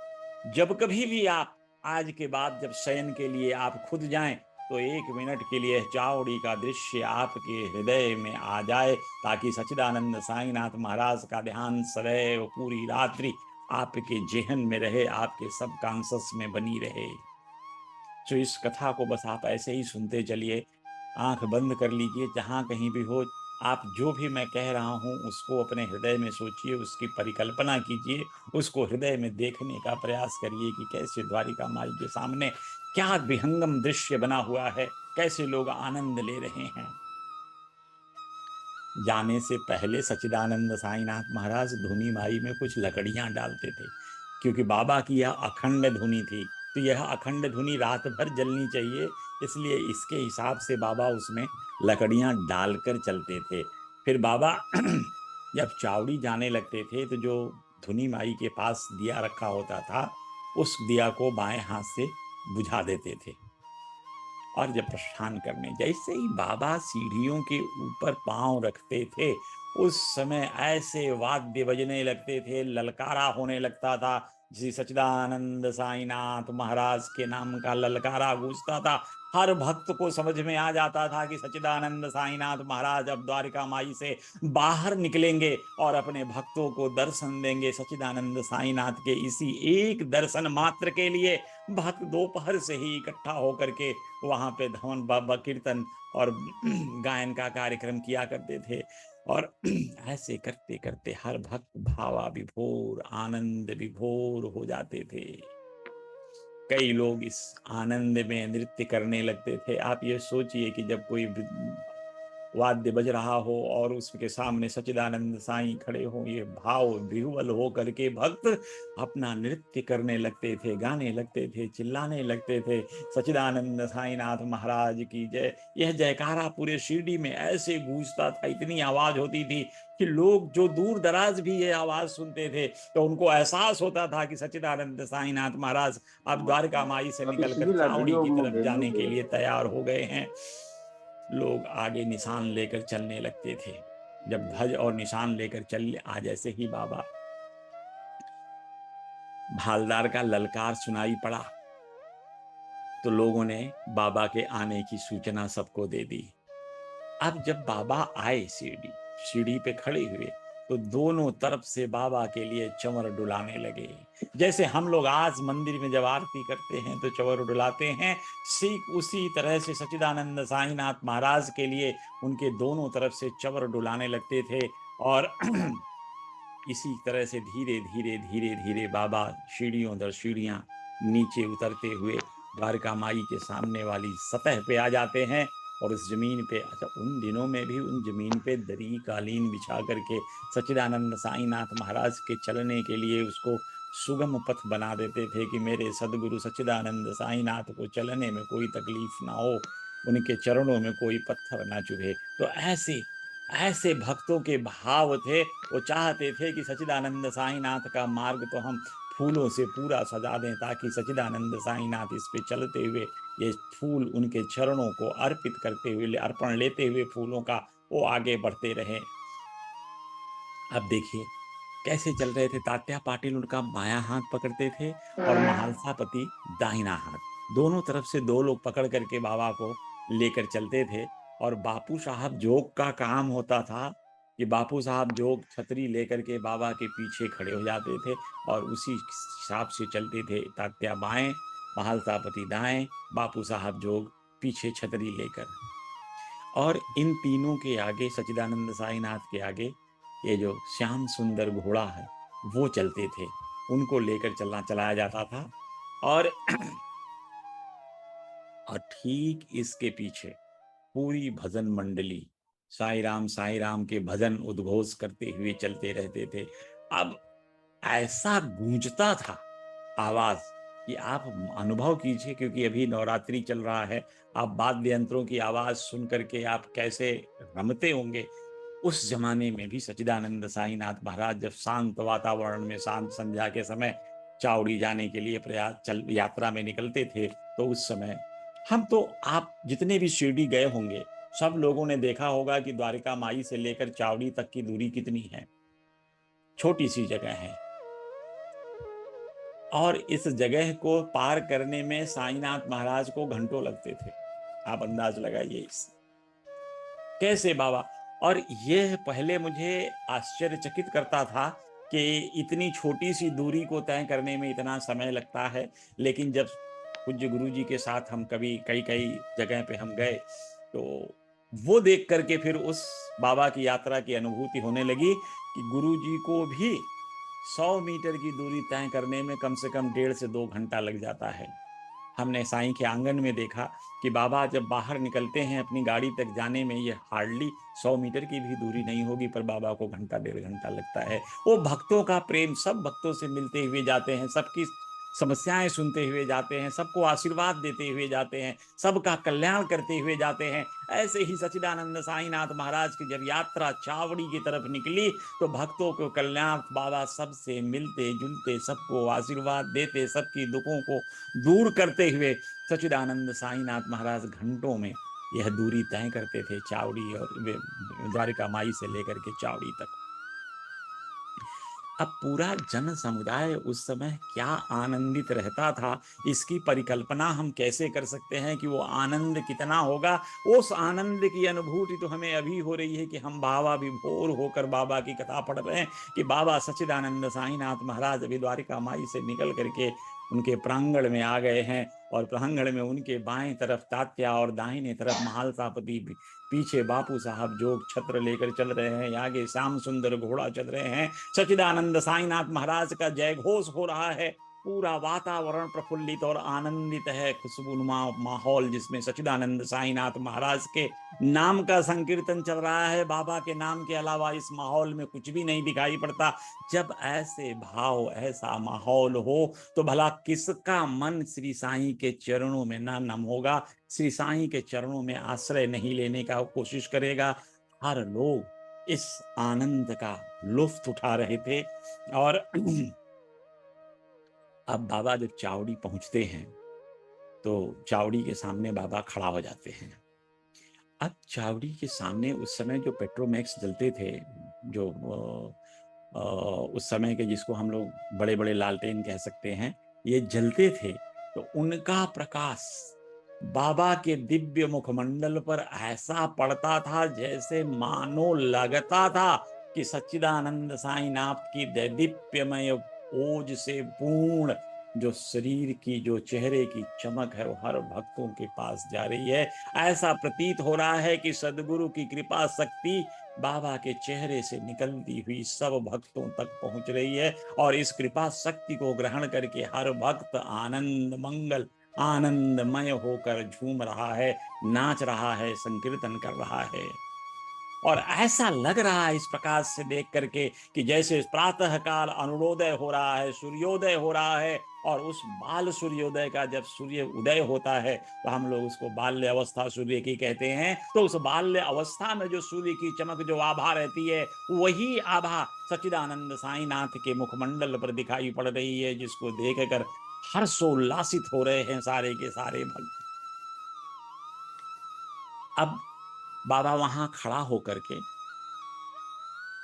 जब कभी भी आप आज के बाद जब शयन के लिए आप खुद जाएं तो 1 मिनट के लिए चावड़ी का दृश्य आपके हृदय में आ जाए, ताकि सच्चिदानंद साईनाथ महाराज का ध्यान सदैव पूरी रात्रि आपके जेहन में रहे, आपके सबकॉन्शियस में बनी रहे। तो इस कथा को बस आप ऐसे ही सुनते चलिए, आंख बंद कर लीजिए, जहां कहीं भी हो आप जो भी मैं कह रहा हूं उसको अपने हृदय में सोचिए, उसकी परिकल्पना कीजिए, उसको हृदय में देखने का प्रयास करिए कि कैसे द्वारिका माई के सामने क्या विहंगम दृश्य बना हुआ है, कैसे लोग आनंद ले रहे हैं। जाने से पहले सच्चिदानंद साईनाथ महाराज धुनी माई में कुछ लकड़ियां डालते थे, क्योंकि बाबा की यह अखंड धुनी थी, तो यह अखंड धुनी रात भर जलनी चाहिए, इसलिए इसके हिसाब से बाबा उसमें लकड़ियां डालकर चलते थे। फिर बाबा जब चावड़ी जाने लगते थे तो जो धुनी माई के पास दिया रखा होता था उस दिया को बाएं हाथ से बुझा देते थे। और जब प्रस्थान करने, जैसे ही बाबा सीढ़ियों के ऊपर पांव रखते थे उस समय ऐसे वाद्य बजने लगते थे, ललकारा होने लगता था, श्री सच्चिदानंद साईनाथ महाराज के नाम का ललकारा गूंजता था। हर भक्त को समझ में आ जाता था कि सच्चिदानंद साईनाथ महाराज अब द्वारिका माई से बाहर निकलेंगे और अपने भक्तों को दर्शन देंगे। सच्चिदानंद साईनाथ के इसी एक दर्शन मात्र के लिए भक्त दोपहर से ही इकट्ठा होकर के वहां पे धवन बाबा कीर्तन और गायन का कार्यक्रम किया करते थे। और ऐसे करते करते हर भक्त भावा विभोर, आनंद विभोर हो जाते थे। कई लोग इस आनंद में नृत्य करने लगते थे। आप ये सोचिए कि जब कोई वाद्य बज रहा हो और उसके सामने सच्चिदानंद साईं खड़े हो, ये भाव विह्वल हो करके भक्त अपना नृत्य करने लगते थे, गाने लगते थे, चिल्लाने लगते थे, सच्चिदानंद साईनाथ महाराज की जय। यह जयकारा पूरे शिरडी में ऐसे गूंजता था, इतनी आवाज होती थी कि लोग जो दूर दराज भी ये आवाज सुनते थे तो उनको एहसास होता था कि सच्चिदानंद साईनाथ महाराज अब द्वारका माई से निकलकर चावड़ी की तरफ जाने के लिए तैयार हो गए हैं। लोग आगे निशान लेकर चलने लगते थे। जब ध्वज और निशान लेकर चल आ, जैसे ही बाबा भालदार का ललकार सुनाई पड़ा तो लोगों ने बाबा के आने की सूचना सबको दे दी। अब जब बाबा आए सीढ़ी पे खड़े हुए तो दोनों तरफ से बाबा के लिए चंवर डुलाने लगे। जैसे हम लोग आज मंदिर में जब आरती करते हैं तो चंवर डुलाते हैं, ठीक उसी तरह से सच्चिदानंद साईनाथ महाराज के लिए उनके दोनों तरफ से चंवर डुलाने लगते थे। और इसी तरह से धीरे धीरे धीरे धीरे बाबा सीढ़ियों दर सीढ़ियां नीचे उतरते हुए द्वारका माई के सामने वाली सतह पे आ जाते हैं। और उस जमीन पे, अच्छा उन दिनों में भी उन जमीन पे दरी कालीन बिछा करके सच्चिदानंद साईनाथ महाराज के चलने के लिए उसको सुगम पथ बना देते थे कि मेरे सदगुरु सच्चिदानंद साईनाथ को चलने में कोई तकलीफ ना हो, उनके चरणों में कोई पत्थर ना चुभे। तो ऐसे ऐसे भक्तों के भाव थे, वो चाहते थे कि सच्चिदानंद साईनाथ का मार्ग तो हम फूलों से पूरा सजा दें ताकि सच्चिदानंद साईनाथ इस पे चलते हुए ये फूल उनके चरणों को अर्पित करते हुए, अर्पण लेते हुए फूलों का वो आगे बढ़ते रहे। अब देखिए कैसे चल रहे थे। तात्या पाटिल उनका बायां हाथ पकड़ते थे और महालसापति दाहिना हाथ, दोनों तरफ से दो लोग पकड़ करके बाबा को लेकर चलते थे। और बापू साहब जोग का काम होता था कि बापू साहब जोग छतरी लेकर के बाबा के पीछे खड़े हो जाते थे और उसी हिसाब से चलते थे। तात्या बाएं, महालसापति दाएं, बापू साहब जोग पीछे छतरी लेकर। और इन तीनों के आगे, सच्चिदानंद साईनाथ के आगे ये जो श्याम सुंदर घोड़ा है वो चलते थे, उनको लेकर चलाया जाता था। और ठीक इसके पीछे पूरी भजन मंडली साई राम के भजन उद्घोष करते हुए चलते रहते थे। अब ऐसा गूंजता था आवाज कि आप अनुभव कीजिए, क्योंकि अभी नवरात्रि चल रहा है, आप वाद्य यंत्रों की आवाज सुन करके आप कैसे रमते होंगे। उस जमाने में भी सच्चिदानंद साईनाथ महाराज जब शांत वातावरण में शांत संध्या के समय चावड़ी जाने के लिए प्रयास यात्रा में निकलते थे, तो उस समय हम तो, आप जितने भी शिरडी गए होंगे सब लोगों ने देखा होगा कि द्वारिका माई से लेकर चावड़ी तक की दूरी कितनी है, छोटी सी जगह है। और इस जगह को पार करने में साईनाथ महाराज को घंटों लगते थे। आप अंदाज लगाइए इस कैसे बाबा। और यह पहले मुझे आश्चर्यचकित करता था कि इतनी छोटी सी दूरी को तय करने में इतना समय लगता है। लेकिन जब पूज्य गुरु जी के साथ हम कभी कई कई जगह पे हम गए तो वो देख करके फिर उस बाबा की यात्रा की अनुभूति होने लगी कि गुरु जी को भी 100 मीटर की दूरी तय करने में कम से कम 1.5 से 2 घंटा लग जाता है। हमने साईं के आंगन में देखा कि बाबा जब बाहर निकलते हैं अपनी गाड़ी तक जाने में, ये हार्डली 100 मीटर की भी दूरी नहीं होगी, पर बाबा को घंटा 1.5 घंटा लगता है। वो भक्तों का प्रेम, सब भक्तों से मिलते हुए जाते हैं, सबकी समस्याएं सुनते हुए जाते हैं, सबको आशीर्वाद देते हुए जाते हैं, सबका कल्याण करते हुए जाते हैं। ऐसे ही सच्चिदानंद साईनाथ महाराज की जब यात्रा चावड़ी की तरफ निकली तो भक्तों को कल्याण, बाबा सबसे मिलते जुलते, सबको आशीर्वाद देते, सबकी दुखों को दूर करते हुए सच्चिदानंद साईनाथ महाराज घंटों में यह दूरी तय करते थे, चावड़ी और द्वारिका माई से लेकर के चावड़ी तक। अब पूरा जन समुदाय उस समय क्या आनंदित रहता था, इसकी परिकल्पना हम कैसे कर सकते हैं कि वो आनंद कितना होगा। उस आनंद की अनुभूति तो हमें अभी हो रही है कि हम बाबा विभोर होकर बाबा की कथा पढ़ रहे हैं कि बाबा सच्चिदानंद साईनाथ महाराज अभी द्वारिका माई से निकल करके उनके प्रांगण में आ गए हैं। और प्रांगण में उनके बाएं तरफ तात्या और दाहिने तरफ महालसापति, पीछे बापू साहब जोग छत्र लेकर चल रहे हैं, आगे श्याम सुंदर घोड़ा चल रहे हैं, सच्चिदानंद साईनाथ महाराज का जय घोष हो रहा है, पूरा वातावरण प्रफुल्लित और आनंदित है, खुशबूनुमा माहौल जिसमें सच्चिदानंद साईनाथ महाराज के नाम का संकीर्तन चल रहा है। बाबा के नाम के अलावा इस माहौल में कुछ भी नहीं दिखाई पड़ता। जब ऐसे भाव, ऐसा माहौल हो तो भला किसका मन श्री साईं के चरणों में ना नम होगा, श्री साईं के चरणों में आश्रय नहीं लेने का कोशिश करेगा। हर लोग इस आनंद का लुत्फ उठा रहे थे। और अब बाबा जब चावड़ी पहुंचते हैं तो चावड़ी के सामने बाबा खड़ा हो जाते हैं अब चावड़ी के सामने उस समय जो पेट्रोमैक्स जलते थे, जो उस समय के जिसको हम लोग बड़े-बड़े लालटेन कह सकते हैं, ये जलते थे, तो उनका प्रकाश बाबा के दिव्य मुखमंडल पर ऐसा पड़ता था जैसे मानो लगता था कि सच्चिदानंद साईनाथ की दैदीप्यमय ओज से पूर्ण जो शरीर की, जो चेहरे की चमक है, वो हर भक्तों के पास जा रही है। ऐसा प्रतीत हो रहा है कि सद्गुरु की कृपा शक्ति बाबा के चेहरे से निकलती हुई सब भक्तों तक पहुंच रही है, और इस कृपा शक्ति को ग्रहण करके हर भक्त आनंद मंगल आनंदमय होकर झूम रहा है, नाच रहा है, संकीर्तन कर रहा है। और ऐसा लग रहा है इस प्रकाश से देख करके कि जैसे प्रातः काल अरुणोदय हो रहा है, सूर्योदय हो रहा है, और उस बाल सूर्योदय का जब सूर्य उदय होता है तो हम लोग उसको बाल्य अवस्था सूर्य की कहते हैं। तो उस बाल्य अवस्था में जो सूर्य की चमक, जो आभा रहती है, वही आभा सच्चिदानंद साईनाथ के मुखमंडल पर दिखाई पड़ रही है, जिसको देखकर हर्षोल्लासित हो रहे हैं सारे के सारे भक्त। अब बाबा वहां खड़ा होकर के,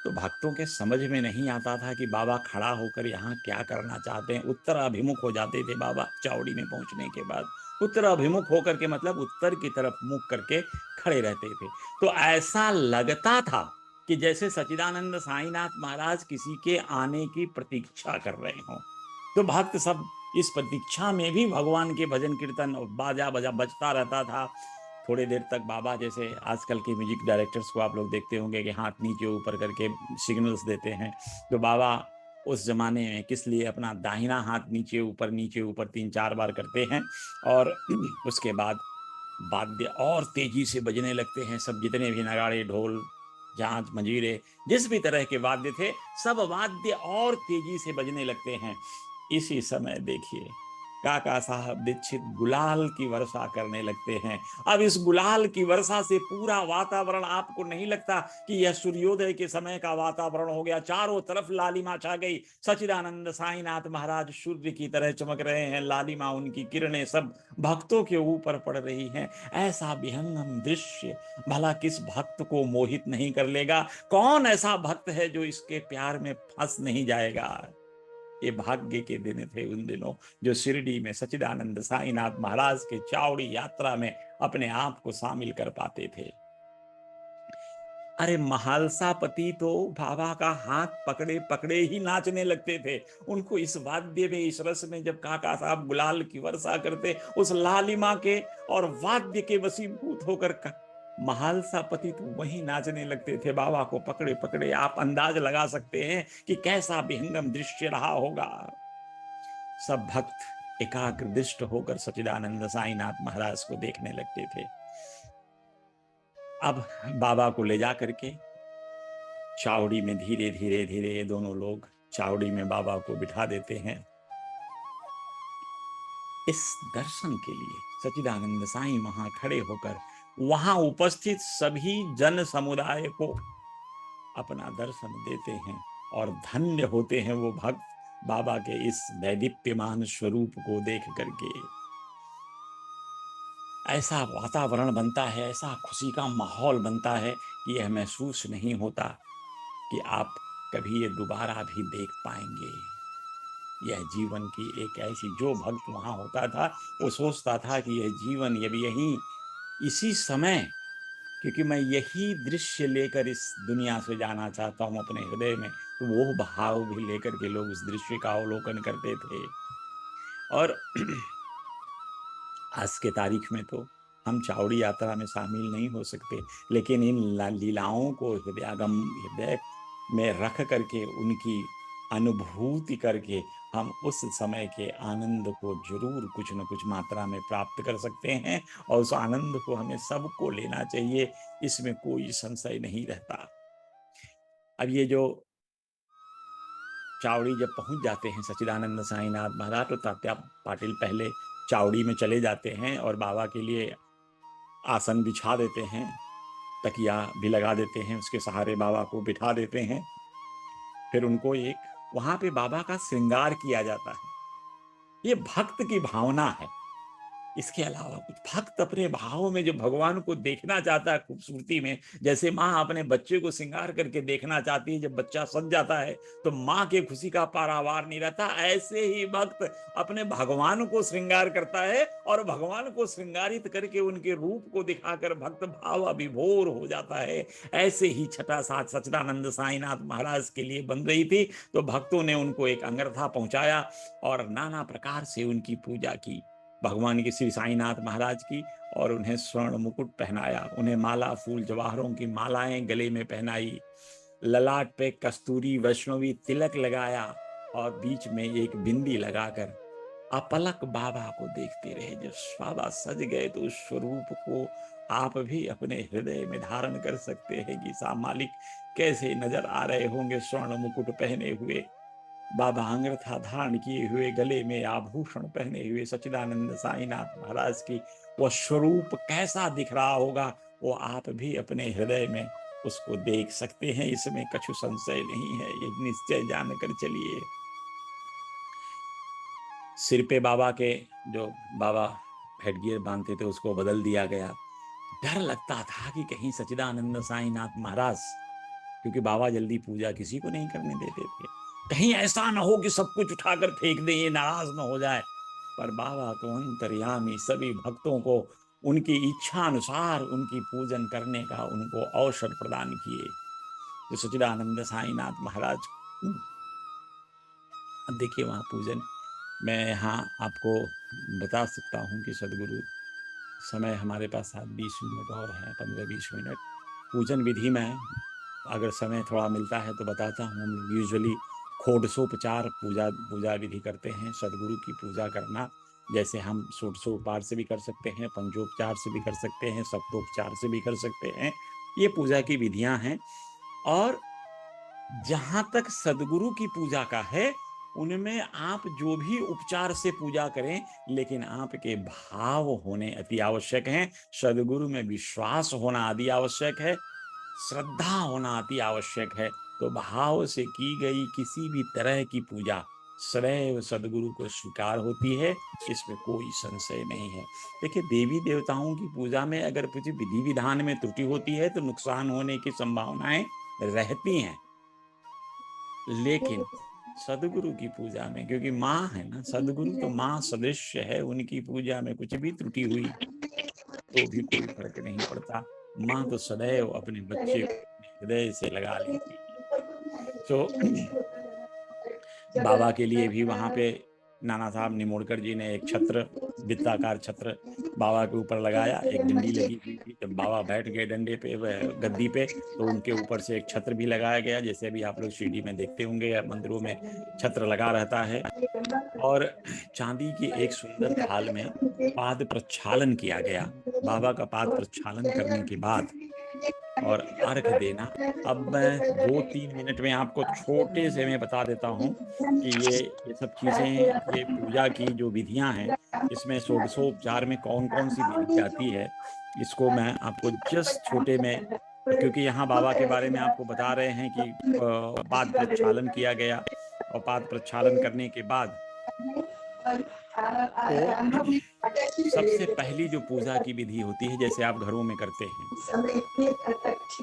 तो भक्तों के समझ में नहीं आता था कि बाबा खड़ा होकर यहाँ क्या करना चाहते हैं। उत्तर अभिमुख हो जाते थे बाबा चावड़ी में पहुंचने के बाद। उत्तर अभिमुख होकर के मतलब उत्तर की तरफ मुख करके खड़े रहते थे। तो ऐसा लगता था कि जैसे सच्चिदानंद साईनाथ महाराज किसी के आने की प्रतीक्षा कर रहे हों। तो भक्त सब इस प्रतीक्षा में भी भगवान के भजन कीर्तन बाजा बजा बजता रहता था। थोड़ी देर तक बाबा, जैसे आजकल के म्यूजिक डायरेक्टर्स को आप लोग देखते होंगे कि हाथ नीचे ऊपर करके सिग्नल्स देते हैं, तो बाबा उस जमाने में किस लिए अपना दाहिना हाथ नीचे ऊपर 3-4 बार करते हैं, और उसके बाद वाद्य और तेजी से बजने लगते हैं। सब जितने भी नगाड़े, ढोल, झांझ, मंजीरे, जिस भी तरह के वाद्य थे, सब वाद्य और तेजी से बजने लगते हैं। इसी समय देखिए काका साहब दीक्षित गुलाल की वर्षा करने लगते हैं। अब इस गुलाल की वर्षा से पूरा वातावरण, आपको नहीं लगता कि यह सूर्योदय के समय का वातावरण हो गया? चारों तरफ लालिमा छा गई। सच्चिदानंद साईनाथ महाराज सूर्य की तरह चमक रहे हैं, लालिमा, उनकी किरणें सब भक्तों के ऊपर पड़ रही हैं। ऐसा विहंगम दृश्य भला किस भक्त को मोहित नहीं कर लेगा? कौन ऐसा भक्त है जो इसके प्यार में फंस नहीं जाएगा? ये भाग्य के दिन थे उन दिनों, जो शिरडी में सच्चिदानंद साईनाथ महाराज के चावड़ी यात्रा में अपने आप को शामिल कर पाते थे। अरे महालसापति तो बाबा का हाथ पकड़े पकड़े ही नाचने लगते थे। उनको इस वाद्य में, इस रस में, जब काका साहब गुलाल की वर्षा करते, उस लालिमा के और वाद्य के वशीभूत होकर महालसापति तो वही नाचने लगते थे बाबा को पकड़े पकड़े। आप अंदाज लगा सकते हैं कि कैसा विहंगम दृश्य रहा होगा। सब भक्त एकाग्र दृष्ट होकर सच्चिदानंद साईनाथ महाराज को देखने लगते थे। अब बाबा को ले जा करके चावड़ी में धीरे धीरे धीरे दोनों लोग चावड़ी में बाबा को बिठा देते हैं। इस दर्शन के लिए सच्चिदानंद साईं वहां खड़े होकर वहां उपस्थित सभी जन समुदाय को अपना दर्शन देते हैं, और धन्य होते हैं वो भक्त बाबा के इस दैदीप्यमान स्वरूप को देख करके। ऐसा वातावरण बनता है, ऐसा खुशी का माहौल बनता है कि यह महसूस नहीं होता कि आप कभी ये दोबारा भी देख पाएंगे। यह जीवन की एक ऐसी, जो भक्त वहां होता था वो सोचता था कि यह जीवन अब यही, इसी समय, क्योंकि मैं यही दृश्य लेकर इस दुनिया से जाना चाहता हूं अपने हृदय में। तो वो भाव भी लेकर के लोग इस दृश्य का अवलोकन करते थे। और आज के तारीख में तो हम चावड़ी यात्रा में शामिल नहीं हो सकते, लेकिन इन लीलाओं को हृदय में रख करके, उनकी अनुभूति करके, हम उस समय के आनंद को जरूर कुछ न कुछ मात्रा में प्राप्त कर सकते हैं, और उस आनंद को हमें सबको लेना चाहिए, इसमें कोई संशय नहीं रहता। अब ये जो चावड़ी जब पहुंच जाते हैं सच्चिदानंद साईनाथ महाराज, तो तात्या पाटिल पहले चावड़ी में चले जाते हैं और बाबा के लिए आसन बिछा देते हैं, तकिया भी लगा देते हैं, उसके सहारे बाबा को बिठा देते हैं। फिर उनको एक वहां पे बाबा का श्रृंगार किया जाता है। ये भक्त की भावना है इसके अलावा कुछ भक्त अपने भावों में जो भगवान को देखना चाहता है खूबसूरती में, जैसे माँ अपने बच्चे को श्रृंगार करके देखना चाहती है, जब बच्चा सज जाता है तो माँ के खुशी का पारावार नहीं रहता, ऐसे ही भक्त अपने भगवान को श्रृंगार करता है और भगवान को श्रृंगारित करके उनके रूप को दिखाकर भक्त भाव विभोर हो जाता है। ऐसे ही छठा साथ सच्चिदानंद साईनाथ महाराज के लिए बन रही थी, तो भक्तों ने उनको एक अंगरखा पहुंचाया और नाना प्रकार से उनकी पूजा की, भगवान के श्री साईनाथ महाराज की, और उन्हें स्वर्ण मुकुट पहनाया, उन्हें माला फूल जवाहरों की मालाएं गले में पहनाई, ललाट पे कस्तूरी वैष्णवी तिलक लगाया और बीच में एक बिंदी लगाकर अपलक बाबा को देखते रहे। जब बाबा सज गए तो उस स्वरूप को आप भी अपने हृदय में धारण कर सकते हैं कि सा मालिक कैसे नजर आ रहे होंगे, स्वर्ण मुकुट पहने हुए, बाबा अंगरखा धारण किए हुए, गले में आभूषण पहने हुए सच्चिदानंद साईनाथ महाराज की वो स्वरूप कैसा दिख रहा होगा, वो आप भी अपने हृदय में उसको देख सकते हैं, इसमें कछु संशय नहीं है, ये निश्चय जानकर चलिए। सिर पे बाबा के जो बाबा हेडगियर बांधते थे उसको बदल दिया गया। डर लगता था कि कहीं सच्चिदानंद साईनाथ महाराज, क्योंकि बाबा जल्दी पूजा किसी को नहीं करने देते थे, कहीं ऐसा ना हो कि सब कुछ उठाकर फेंक दें, ये नाराज ना हो जाए। पर बाबा तो अंतर्यामी सभी भक्तों को उनकी इच्छा अनुसार उनकी पूजन करने का उनको अवसर प्रदान किए। जो सच्चिदानंद साईनाथ महाराज, अब देखिए वहां पूजन, मैं यहाँ आपको बता सकता हूँ कि सदगुरु, समय हमारे पास 20 मिनट और है, 15-20 मिनट पूजन विधि में अगर समय थोड़ा मिलता है तो बताता हूँ। हम लोग यूजुअली षोडशोपचार पूजा विधि करते हैं। सदगुरु की पूजा करना जैसे हम षोडशोपचार से भी कर सकते हैं, पंचोपचार से भी कर सकते हैं, सप्तोपचार से भी कर सकते हैं, ये पूजा की विधियां हैं। और जहां तक सदगुरु की पूजा का है, उनमें आप जो भी उपचार से पूजा करें, लेकिन आपके भाव होने अति आवश्यक हैं। सदगुरु में विश्वास होना अति आवश्यक है, श्रद्धा होना अति आवश्यक है। तो भाव से की गई किसी भी तरह की पूजा सदैव सदगुरु को स्वीकार होती है, इसमें कोई संशय नहीं है। देखिए, देवी देवताओं की पूजा में अगर कुछ विधि विधान में त्रुटि होती है तो नुकसान होने की संभावनाएं रहती हैं, लेकिन सदगुरु की पूजा में, क्योंकि माँ है ना, सदगुरु तो माँ सदृश्य है, उनकी पूजा में कुछ भी त्रुटि हुई तो भी कोई फर्क नहीं पड़ता। माँ तो सदैव अपने बच्चे को हृदय से लगा लेती है। तो बाबा के लिए भी वहां पे नाना साहब निमोड़कर जी ने एक छत्र, वृत्ताकार छत्र बाबा के ऊपर लगाया, एक डंडी लगी हुई थी। जब बाबा बैठ गए डंडे पे, गद्दी पे, तो उनके ऊपर से एक छत्र भी लगाया गया, जैसे अभी आप लोग सीढ़ी में देखते होंगे या मंदिरों में छत्र लगा रहता है। और चांदी की एक सुंदर थाल में पाद प्रक्षालन किया गया। बाबा का पाद प्रक्षालन करने के बाद और अर्घ देना। अब मैं 2-3 मिनट में आपको छोटे से मैं बता देता हूँ कि ये सब चीजें, ये पूजा की जो विधियां हैं, इसमें षोडशोपचार में कौन कौन सी विधि आती है, इसको मैं आपको जस्ट छोटे में, क्योंकि यहाँ बाबा के बारे में आपको बता रहे हैं कि पाद प्रक्षालन किया गया, और पाद प्रक्षालन करने के बाद तो सबसे पहली जो पूजा की विधि होती है, जैसे आप घरों में करते हैं,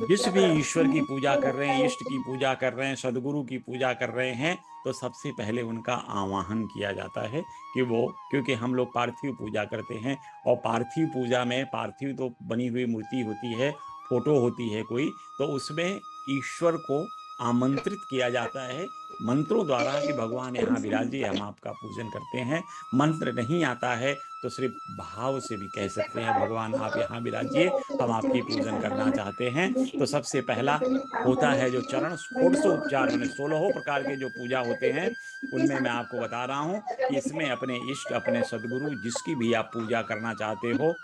जिस भी ईश्वर की पूजा कर रहे हैं, इष्ट की पूजा कर रहे हैं, सदगुरु की पूजा कर रहे हैं, तो सबसे पहले उनका आवाहन किया जाता है कि वो, क्योंकि हम लोग पार्थिव पूजा करते हैं, और पार्थिव पूजा में पार्थिव तो बनी हुई मूर्ति होती है, फोटो होती है कोई, तो उसमें ईश्वर को आमंत्रित किया जाता है मंत्रों द्वारा कि भगवान यहाँ विराजिए, हम आपका पूजन करते हैं। मंत्र नहीं आता है तो सिर्फ भाव से भी कह सकते हैं, भगवान आप यहाँ विराजिए, हम आपकी पूजन करना चाहते हैं। तो सबसे पहला होता है जो चरण, षोडशोपचार मैंने 16 प्रकार के जो पूजा होते हैं, उनमें मैं आपको बता रहा हूँ कि इसमें अपने इष्ट, अपने सदगुरु, जिसकी भी आप पूजा करना चाहते हो,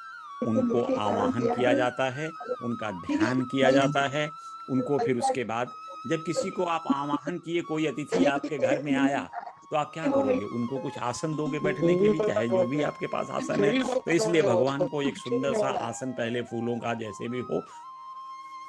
उनको आवाहन किया जाता है, उनका ध्यान किया जाता है। उनको फिर उसके बाद जब किसी को आप आवाहन किए, कोई अतिथि आपके घर में आया, तो आप क्या करोगे, उनको कुछ आसन दोगे बैठने के लिए, चाहे जो भी आपके पास आसन है। तो इसलिए भगवान को एक सुंदर सा आसन, पहले फूलों का जैसे भी हो,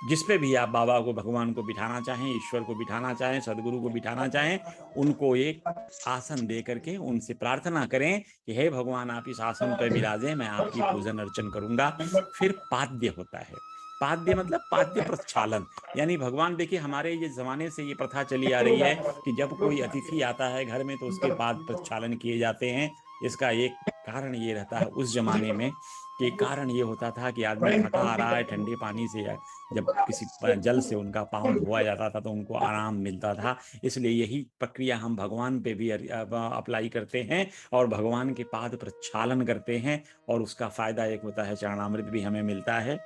जिस पे भी आप बाबा को, भगवान को बिठाना चाहें, ईश्वर को बिठाना चाहें, सदगुरु को बिठाना चाहें, उनको एक आसन दे करके उनसे प्रार्थना करें कि हे भगवान, आप इस आसन पर विराजें, मैं आपकी पूजन अर्चन करूंगा। फिर पाद्य होता है। पाद्य मतलब पाद्य प्रक्षालन, यानी भगवान, देखिए हमारे ये जमाने से ये प्रथा चली आ रही है कि जब कोई अतिथि आता है घर में तो उसके पाद प्रक्षालन किए जाते हैं। इसका एक कारण ये रहता है उस जमाने में, कि कारण ये होता था कि आदमी थका आ रहा है, ठंडे पानी से जब किसी जल से उनका पाँव धोया जाता था तो उनको आराम मिलता था। इसलिए यही प्रक्रिया हम भगवान पे भी अप्लाई करते हैं और भगवान के पाद प्रक्षालन करते हैं, और उसका फायदा एक होता है चरणामृत भी हमें मिलता है।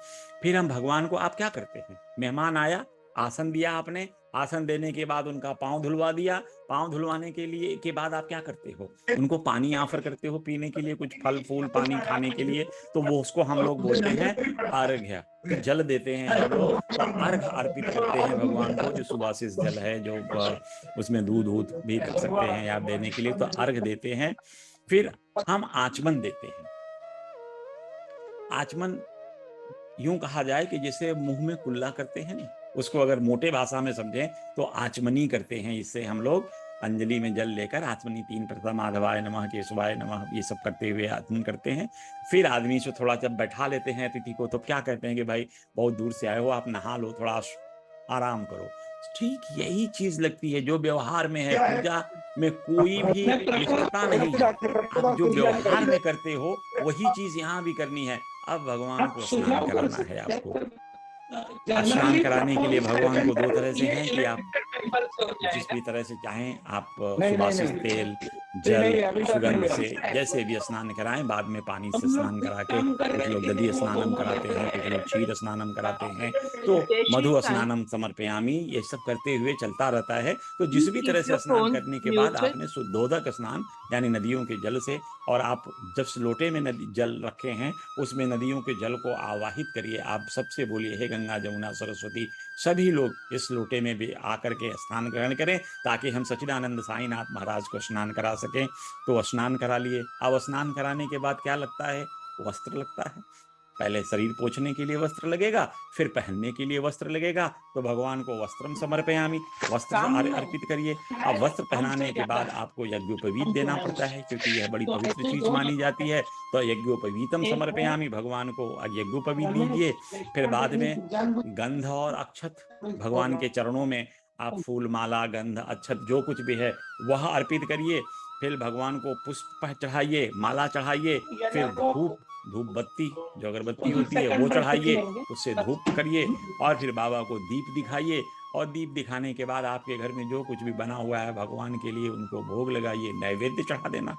फिर हम भगवान को, आप क्या करते हैं, मेहमान आया, आसन दिया आपने, आसन देने के बाद उनका पाँव धुलवा दिया, पाँव धुलवाने के बाद आप क्या करते हो, उनको पानी ऑफर करते हो पीने के लिए, कुछ फल फूल पानी खाने के लिए, तो वो उसको हम लोग बोलते हैं अर्घ्य। फिर जल देते हैं हम लोग, तो अर्घ अर्पित करते हैं भगवान को, जो सुवासित जल है, जो उसमें दूध दूध भी कर सकते हैं या देने के लिए, तो अर्घ देते हैं। फिर हम आचमन देते हैं। आचमन यूं कहा जाए कि जैसे मुंह में कुल्ला करते हैं ना, उसको अगर मोटे भाषा में समझें तो आचमनी करते हैं। इससे हम लोग अंजलि में जल लेकर आचमनी, 3 प्रथम माधवाय नमः, केशवाय नमः, ये सब करते हुए आचमन करते हैं। फिर आदमी से थोड़ा जब बैठा लेते हैं अतिथि को, तो क्या कहते हैं कि भाई बहुत दूर से आए हो, आप नहा लो, थोड़ा आराम करो। ठीक यही चीज लगती है जो व्यवहार में है। पूजा में कोई भी लिखता नहीं है, आप जो व्यवहार में करते हो वही चीज यहाँ भी करनी है। अब भगवान को स्नान कराना है आपको। स्नान कराने के लिए भगवान को 2 तरह से हैं कि आप जिस भी तरह से चाहें आप सुवासित तेल, जल, सुगंध से जैसे भी स्नान कराएं। बाद में पानी से स्नान करा के, कुछ लोग दधी स्नानम कराते हैं, कुछ लोग क्षीर स्नानम कराते हैं, तो मधु स्नानम समर्पयामी, ये सब करते हुए चलता रहता है। तो जिस भी तरह से स्नान करने के बाद आपने शुद्धोदक स्नान यानी नदियों के जल से, और आप जब लोटे में नदी जल रखे हैं उसमें नदियों के जल को आवाहित करिए। आप सबसे बोलिए हे गंगा जमुना सरस्वती, सभी लोग इस लोटे में भी आकर के स्नान ग्रहण करें, ताकि हम सच्चिदानंद साईनाथ महाराज को स्नान करा सकें। तो स्नान करा लिए। अब स्नान कराने के बाद क्या लगता है, वस्त्र लगता है। पहले शरीर पोंछने के लिए वस्त्र लगेगा, फिर पहनने के लिए वस्त्र लगेगा। तो भगवान को वस्त्रम समर्पयामि, वस्त्र अर्पित करिए। अब वस्त्र पहनाने के बाद आपको यज्ञोपवीत देना पड़ता है, क्योंकि यह बड़ी पवित्र चीज मानी जाती है। तो यज्ञोपवीतम समर्पयामि, भगवान को यज्ञोपवीत दीजिए। फिर बाद में गंध और अक्षत, भगवान के चरणों में आप फूल माला गंध अक्षत जो कुछ भी है वह अर्पित करिए। फिर भगवान को पुष्प चढ़ाइए, माला चढ़ाइए, फिर धूप बत्ती जो अगरबत्ती होती है वो चढ़ाइए, उससे धूप करिए, और फिर बाबा को दीप दिखाइए। और दीप दिखाने के बाद आपके घर में जो कुछ भी बना हुआ है भगवान के लिए उनको भोग लगाइए, नैवेद्य चढ़ा देना।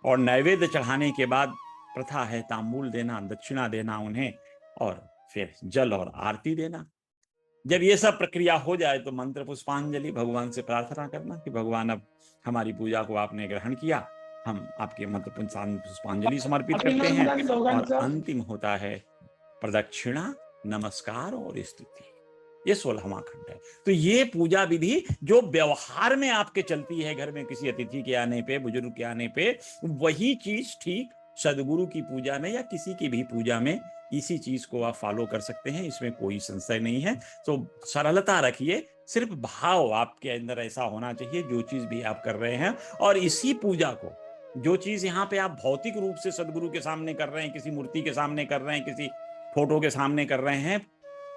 और नैवेद्य चढ़ाने के बाद प्रथा है तांबूल देना, दक्षिणा देना उन्हें, और फिर जल और आरती देना। जब ये सब प्रक्रिया हो जाए तो मंत्र पुष्पांजलि, भगवान से प्रार्थना करना कि भगवान अब हमारी पूजा को आपने ग्रहण किया, हम आपके मंत्र पुष्पांजलि समर्पित करते हैं। और अंतिम होता है प्रदक्षिणा, नमस्कार और स्तुति। ये 16वां खंड है। तो ये पूजा विधि जो व्यवहार में आपके चलती है घर में किसी अतिथि के आने पे, बुजुर्ग के आने पे, वही चीज ठीक सदगुरु की पूजा में या किसी की भी पूजा में इसी चीज को आप फॉलो कर सकते हैं, इसमें कोई संशय नहीं है। तो सरलता रखिए, सिर्फ भाव आपके अंदर ऐसा होना चाहिए जो चीज भी आप कर रहे हैं। और इसी पूजा को, जो चीज यहाँ पे आप भौतिक रूप से सदगुरु के सामने कर रहे हैं, किसी मूर्ति के सामने कर रहे हैं, किसी फोटो के सामने कर रहे हैं,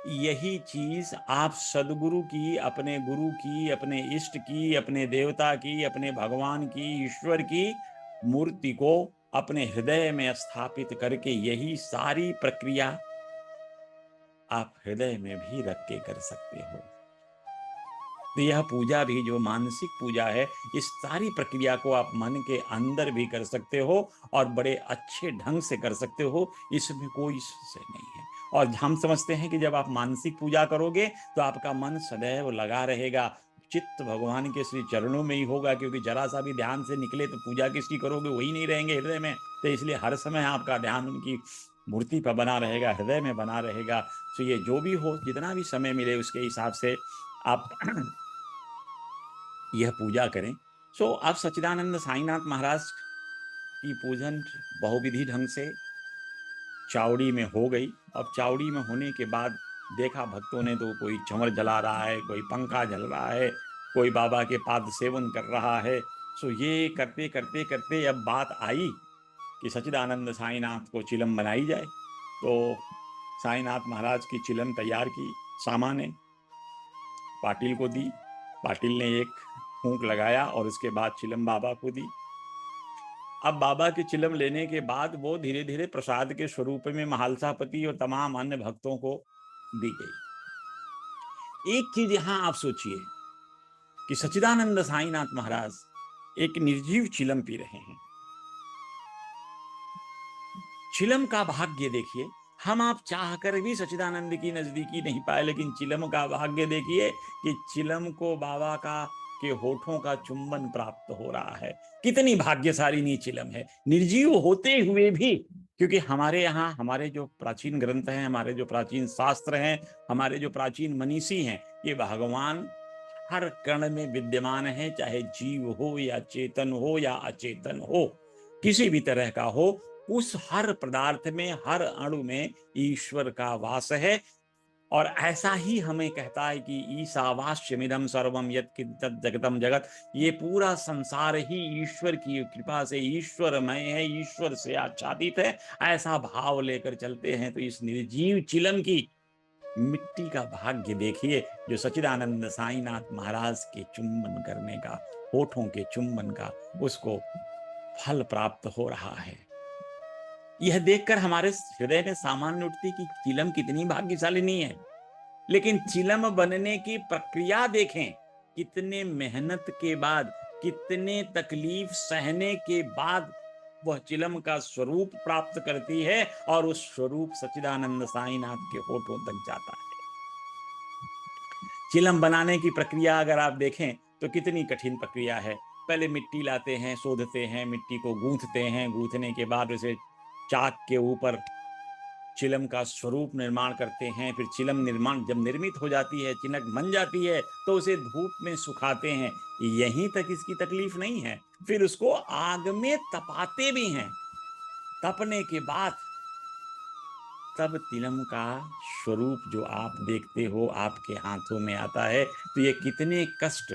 यही चीज आप सदगुरु की, अपने गुरु की, अपने इष्ट की, अपने देवता की, अपने भगवान की, ईश्वर की मूर्ति को अपने हृदय में स्थापित करके यही सारी प्रक्रिया आप हृदय में भी रख के कर सकते हो। तो यह पूजा भी जो मानसिक पूजा है, इस सारी प्रक्रिया को आप मन के अंदर भी कर सकते हो और बड़े अच्छे ढंग से कर सकते हो, इसमें कोई संशय नहीं है। और हम समझते हैं कि जब आप मानसिक पूजा करोगे तो आपका मन सदैव लगा रहेगा, चित्त भगवान के श्री चरणों में ही होगा, क्योंकि जरा सा भी ध्यान से निकले तो पूजा किसकी करोगे, वही नहीं रहेंगे हृदय में। तो इसलिए हर समय आपका ध्यान उनकी मूर्ति पर बना रहेगा, हृदय में बना रहेगा। तो ये जो भी हो, जितना भी समय मिले उसके हिसाब से आप यह पूजा करें। सो अब सच्चिदानंद साईनाथ महाराज की पूजन बहुविधि ढंग से चावड़ी में हो गई। अब चावड़ी में होने के बाद देखा भक्तों ने तो कोई चंवर जला रहा है, कोई पंखा जल रहा है, कोई बाबा के पाद सेवन कर रहा है। सो ये करते करते करते अब बात आई कि सच्चिदानंद साईनाथ को चिलम बनाई जाए। तो साईनाथ महाराज की चिलम तैयार की, सामान्य पाटिल को दी। पाटिल ने एक फूंक लगाया और उसके बाद चिलम बाबा को दी। अब बाबा की चिलम लेने के बाद वो धीरे धीरे प्रसाद के स्वरूप में महालसापति और तमाम अन्य भक्तों को दी गई। एक चीज यहां आप सोचिए कि सच्चिदानंद साईनाथ महाराज एक निर्जीव चिलम पी रहे हैं। चिलम का भाग्य देखिए, हम आप चाह कर भी सच्चिदानंद की नजदीकी नहीं पाए, लेकिन चिलम का भाग्य देखिए कि चिलम को बाबा का के होठों का चुंबन प्राप्त हो रहा है। कितनी भाग्यशाली चिलम है, निर्जीव होते हुए भी। क्योंकि हमारे यहाँ हमारे जो प्राचीन ग्रंथ हैं, हमारे जो प्राचीन शास्त्र हैं, हमारे जो प्राचीन मनीषी हैं, ये भगवान हर कण में विद्यमान है, चाहे जीव हो या चेतन हो या अचेतन हो, किसी भी तरह का हो, उस हर पदार्थ में, हर अणु में ईश्वर का वास है। और ऐसा ही हमें कहता है कि ईशावास्यमिदं सर्वम यत्किंचित् जगतम जगत, ये पूरा संसार ही ईश्वर की कृपा से ईश्वरमय है, ईश्वर से आच्छादित है। ऐसा भाव लेकर चलते हैं तो इस निर्जीव चिलम की मिट्टी का भाग्य देखिए, जो सच्चिदानंद साईनाथ महाराज के चुंबन करने का, होठों के चुंबन का उसको फल प्राप्त हो रहा है। यह देखकर हमारे हृदय में सामान्य उठती कि चिलम कितनी भाग्यशाली नहीं है। लेकिन चिलम बनने की प्रक्रिया देखें, कितने मेहनत के बाद, कितने तकलीफ सहने के बाद वह चिलम का स्वरूप प्राप्त करती है और उस स्वरूप सच्चिदानंद साईनाथ के होठों तक जाता है। चिलम बनाने की प्रक्रिया अगर आप देखें तो कितनी कठिन प्रक्रिया है। पहले मिट्टी लाते हैं, शोधते हैं, मिट्टी को गूंथते हैं, गूंथने के बाद उसे चाक के ऊपर चिलम का स्वरूप निर्माण करते हैं। फिर चिलम निर्माण जब निर्मित हो जाती है, चिनक बन जाती है, तो उसे धूप में सुखाते हैं। यहीं तक इसकी तकलीफ नहीं है, फिर उसको आग में तपाते भी हैं। तपने के बाद तब तिलम का स्वरूप जो आप देखते हो आपके हाथों में आता है। तो ये कितने कष्ट,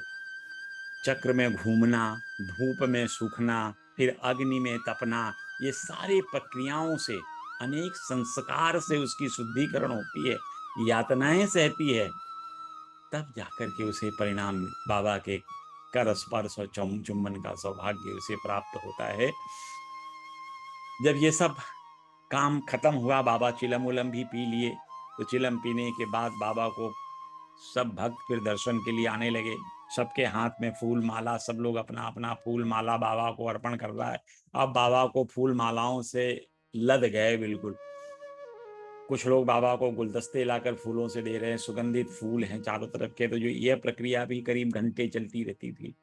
चक्र में घूमना, धूप में सूखना, फिर अग्नि में तपना, ये सारी प्रक्रियाओं से, अनेक संस्कार से उसकी शुद्धिकरण होती है, यातनाएं सहती है, तब जाकर के उसे परिणाम बाबा के कर स्पर्श और चुंबन का सौभाग्य उसे प्राप्त होता है। जब ये सब काम खत्म हुआ, बाबा चिलम उलम भी पी लिए, तो चिलम पीने के बाद बाबा को सब भक्त फिर दर्शन के लिए आने लगे। सबके हाथ में फूल माला, सब लोग अपना अपना फूल माला बाबा को अर्पण कर रहा है। अब बाबा को फूल मालाओं से लद गए बिल्कुल। कुछ लोग बाबा को गुलदस्ते लाकर फूलों से दे रहे हैं, सुगंधित फूल हैं चारों तरफ के। तो जो यह प्रक्रिया भी करीब घंटे चलती रहती थी।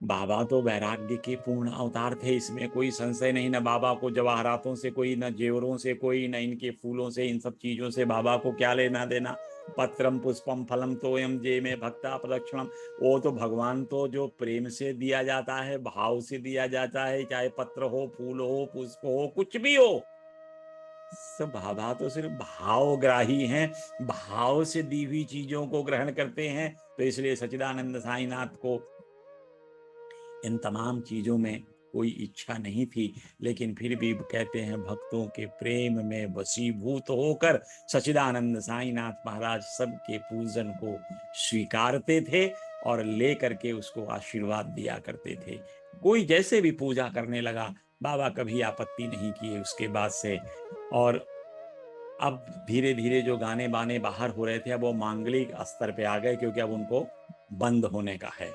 बाबा तो वैराग्य के पूर्ण अवतार थे, इसमें कोई संशय नहीं। न बाबा को जवाहरातों से कोई, न जेवरों से कोई, न इनके फूलों से, इन सब चीजों से बाबा को क्या लेना देना। पत्रम पुष्पम फलम तोयम जे में भक्ता प्रदक्षिणम, वो तो भगवान तो जो प्रेम से दिया जाता है, भाव से दिया जाता है, चाहे पत्र हो, फूल हो, पुष्प हो, कुछ भी हो, सब बाबा तो सिर्फ भावग्राही हैं, भाव से दी हुई चीजों को ग्रहण करते हैं। तो इसलिए सच्चिदानंद साईनाथ को इन तमाम चीजों में कोई इच्छा नहीं थी, लेकिन फिर भी कहते हैं भक्तों के प्रेम में वशीभूत होकर सच्चिदानंद साईनाथ महाराज सबके पूजन को स्वीकारते थे और लेकर के उसको आशीर्वाद दिया करते थे। कोई जैसे भी पूजा करने लगा, बाबा कभी आपत्ति नहीं किए उसके बाद से। और अब धीरे धीरे जो गाने बाने बाहर हो रहे थे, अब वो मांगलिक स्तर पे आ गए, क्योंकि अब उनको बंद होने का है।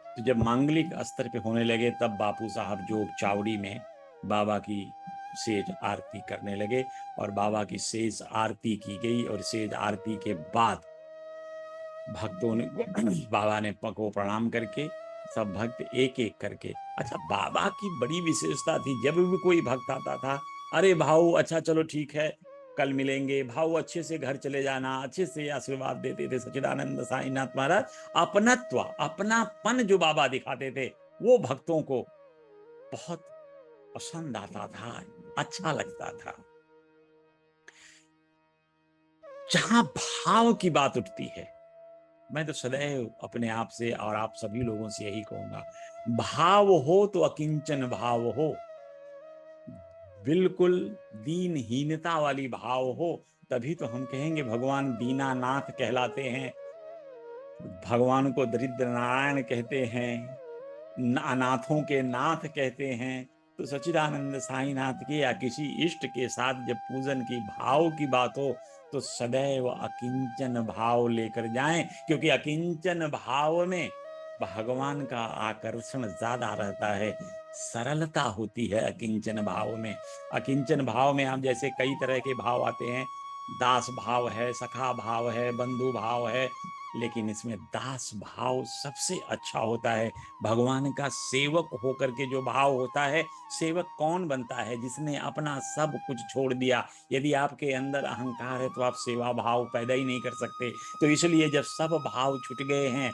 तो जब मांगलिक स्तर पे होने लगे, तब बापू साहब जोग चावड़ी में बाबा की सेज आरती करने लगे। और बाबा की सेज आरती की गई, और सेज आरती के बाद भक्तों ने बाबा ने को प्रणाम करके, सब भक्त एक एक करके, अच्छा बाबा की बड़ी विशेषता थी, जब भी कोई भक्त आता था, अरे भाऊ अच्छा चलो ठीक है, कल मिलेंगे, भाऊ अच्छे से घर चले जाना, अच्छे से आशीर्वाद देते थे सच्चिदानंद साईनाथ महाराज। अपनत्व, अपनापन जो बाबा दिखाते थे, वो भक्तों को बहुत पसंद आता था, अच्छा लगता था। जहां भाव की बात उठती है, मैं तो सदैव अपने आप से और आप सभी लोगों से यही कहूंगा, भाव हो तो अकिंचन भाव हो, बिल्कुल दीनहीनता वाली भाव हो, तभी तो हम कहेंगे भगवान दीनानाथ कहलाते हैं, भगवान को दरिद्र नारायण कहते हैं, अनाथों के नाथ कहते हैं। तो सच्चिदानंद साईनाथ के या किसी इष्ट के साथ जब पूजन की भाव की बात हो तो सदैव अकिंचन भाव लेकर जाएं, क्योंकि अकिंचन भाव में भगवान का आकर्षण ज्यादा रहता है, सरलता होती है अकिंचन भाव में। अकिंचन भाव में हम जैसे कई तरह के भाव आते हैं, दास भाव है, सखा भाव है, बंधु भाव है, लेकिन इसमें दास भाव सबसे अच्छा होता है। भगवान का सेवक होकर के जो भाव होता है, सेवक कौन बनता है? जिसने अपना सब कुछ छोड़ दिया। यदि आपके अंदर अहंकार है तो आप सेवा भाव पैदा ही नहीं कर सकते। तो इसलिए जब सब भाव छूट गए हैं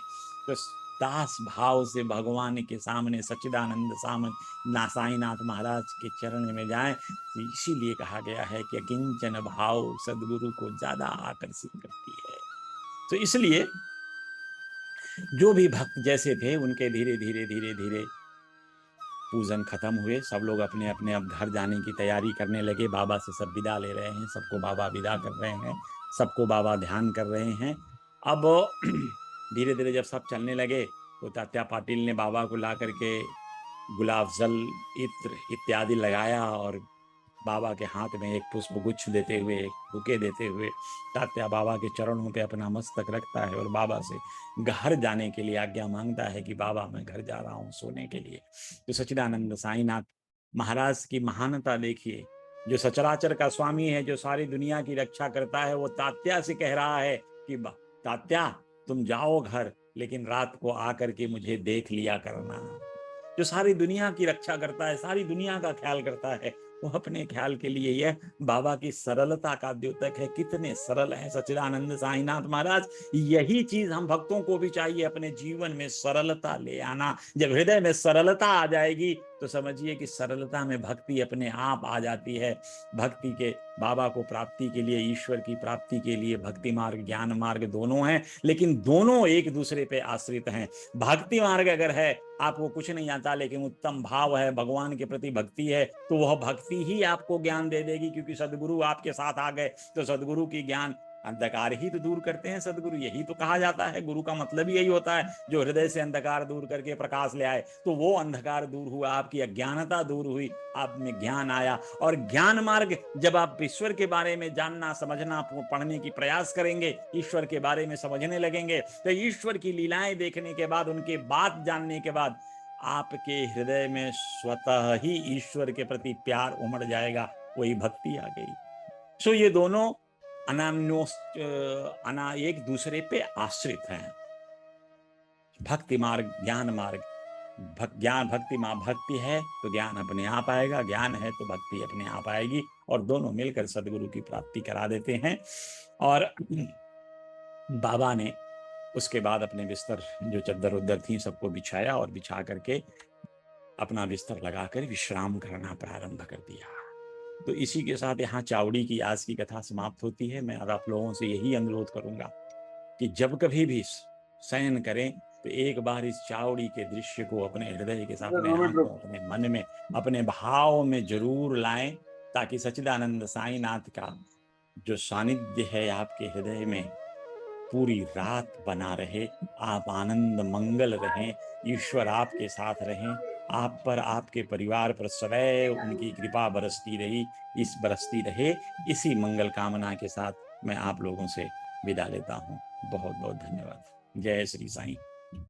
तो दास भाव से भगवान के सामने सच्चिदानंद साईनाथ महाराज के चरण में जाएं। तो इसीलिए कहा गया है कि अकिंचन भाव सदगुरु को ज्यादा आकर्षित करती है। तो इसलिए जो भी भक्त जैसे थे उनके धीरे धीरे धीरे धीरे पूजन खत्म हुए, सब लोग अपने अपने अब घर जाने की तैयारी करने लगे, बाबा से सब विदा ले रहे हैं, सबको बाबा विदा कर रहे हैं, सबको बाबा ध्यान कर रहे हैं। अब धीरे धीरे जब सब चलने लगे तो तात्या पाटिल ने बाबा को ला करके गुलाब जल, इत्र इत्यादि लगाया और बाबा के हाथ में एक पुष्प गुच्छ देते हुए, एक बुके देते हुए तात्या बाबा के चरणों पे अपना मस्तक रखता है और बाबा से घर जाने के लिए आज्ञा मांगता है कि बाबा मैं घर जा रहा हूँ सोने के लिए। तो सच्चिदानंद साईनाथ महाराज की महानता देखिए, जो सचराचर का स्वामी है, जो सारी दुनिया की रक्षा करता है, वो तात्या से कह रहा है कि तात्या तुम जाओ घर, लेकिन रात को आकर के मुझे देख लिया करना। जो सारी दुनिया की रक्षा करता है, सारी दुनिया का ख्याल करता है, वो अपने ख्याल के लिए, यह बाबा की सरलता का द्योतक है। कितने सरल हैं सच्चिदानंद साईनाथ महाराज। यही चीज हम भक्तों को भी चाहिए, अपने जीवन में सरलता ले आना। जब हृदय में सरलता आ जाएगी तो समझिए कि सरलता में भक्ति अपने आप आ जाती है। भक्ति के बाबा को प्राप्ति के लिए, ईश्वर की प्राप्ति के लिए भक्ति मार्ग ज्ञान मार्ग दोनों हैं, लेकिन दोनों एक दूसरे पे आश्रित हैं। भक्ति मार्ग अगर है, आपको कुछ नहीं आता लेकिन उत्तम भाव है, भगवान के प्रति भक्ति है, तो वह भक्ति ही आपको ज्ञान दे देगी, क्योंकि सदगुरु आपके साथ आ गए। तो सदगुरु की ज्ञान, अंधकार ही तो दूर करते हैं सदगुरु, यही तो कहा जाता है। गुरु का मतलब यही होता है, जो हृदय से अंधकार दूर करके प्रकाश ले आए। तो वो अंधकार दूर हुआ, आपकी अज्ञानता दूर हुई, आप में ज्ञान आया। और ज्ञान मार्ग, जब आप ईश्वर के बारे में जानना समझना पढ़ने की प्रयास करेंगे, ईश्वर के बारे में समझने लगेंगे, तो ईश्वर की लीलाएं देखने के बाद, उनके बात जानने के बाद आपके हृदय में स्वतः ही ईश्वर के प्रति प्यार उमड़ जाएगा। वही भक्ति आ गई। सो ये दोनों एक दूसरे पे आश्रित हैं। भक्ति मार्ग ज्ञान मार्ग, ज्ञान भक्ति माँ भक्ति है तो ज्ञान अपने आप आएगा, ज्ञान है तो भक्ति अपने आप आएगी, और दोनों मिलकर सदगुरु की प्राप्ति करा देते हैं। और बाबा ने उसके बाद अपने बिस्तर, जो चद्दर उद्दर थी, सबको बिछाया और बिछा करके अपना बिस्तर लगाकर विश्राम करना प्रारंभ कर दिया। तो इसी के साथ यहाँ चावड़ी की आज की कथा समाप्त होती है। मैं आप लोगों से यही अनुरोध करूंगा कि जब कभी भी शयन करें तो एक बार इस चावड़ी के दृश्य को अपने हृदय के साथ, अपने आंखों, अपने मन में, अपने भाव में जरूर लाएं, ताकि सच्चिदानंद साईनाथ का जो सानिध्य है आपके हृदय में पूरी रात बना रहे। आप आनंद मंगल रहें, ईश्वर आपके साथ रहें, आप पर, आपके परिवार पर सदैव उनकी कृपा बरसती रहे। इसी मंगल कामना के साथ मैं आप लोगों से विदा लेता हूँ। बहुत बहुत धन्यवाद। जय श्री साईं।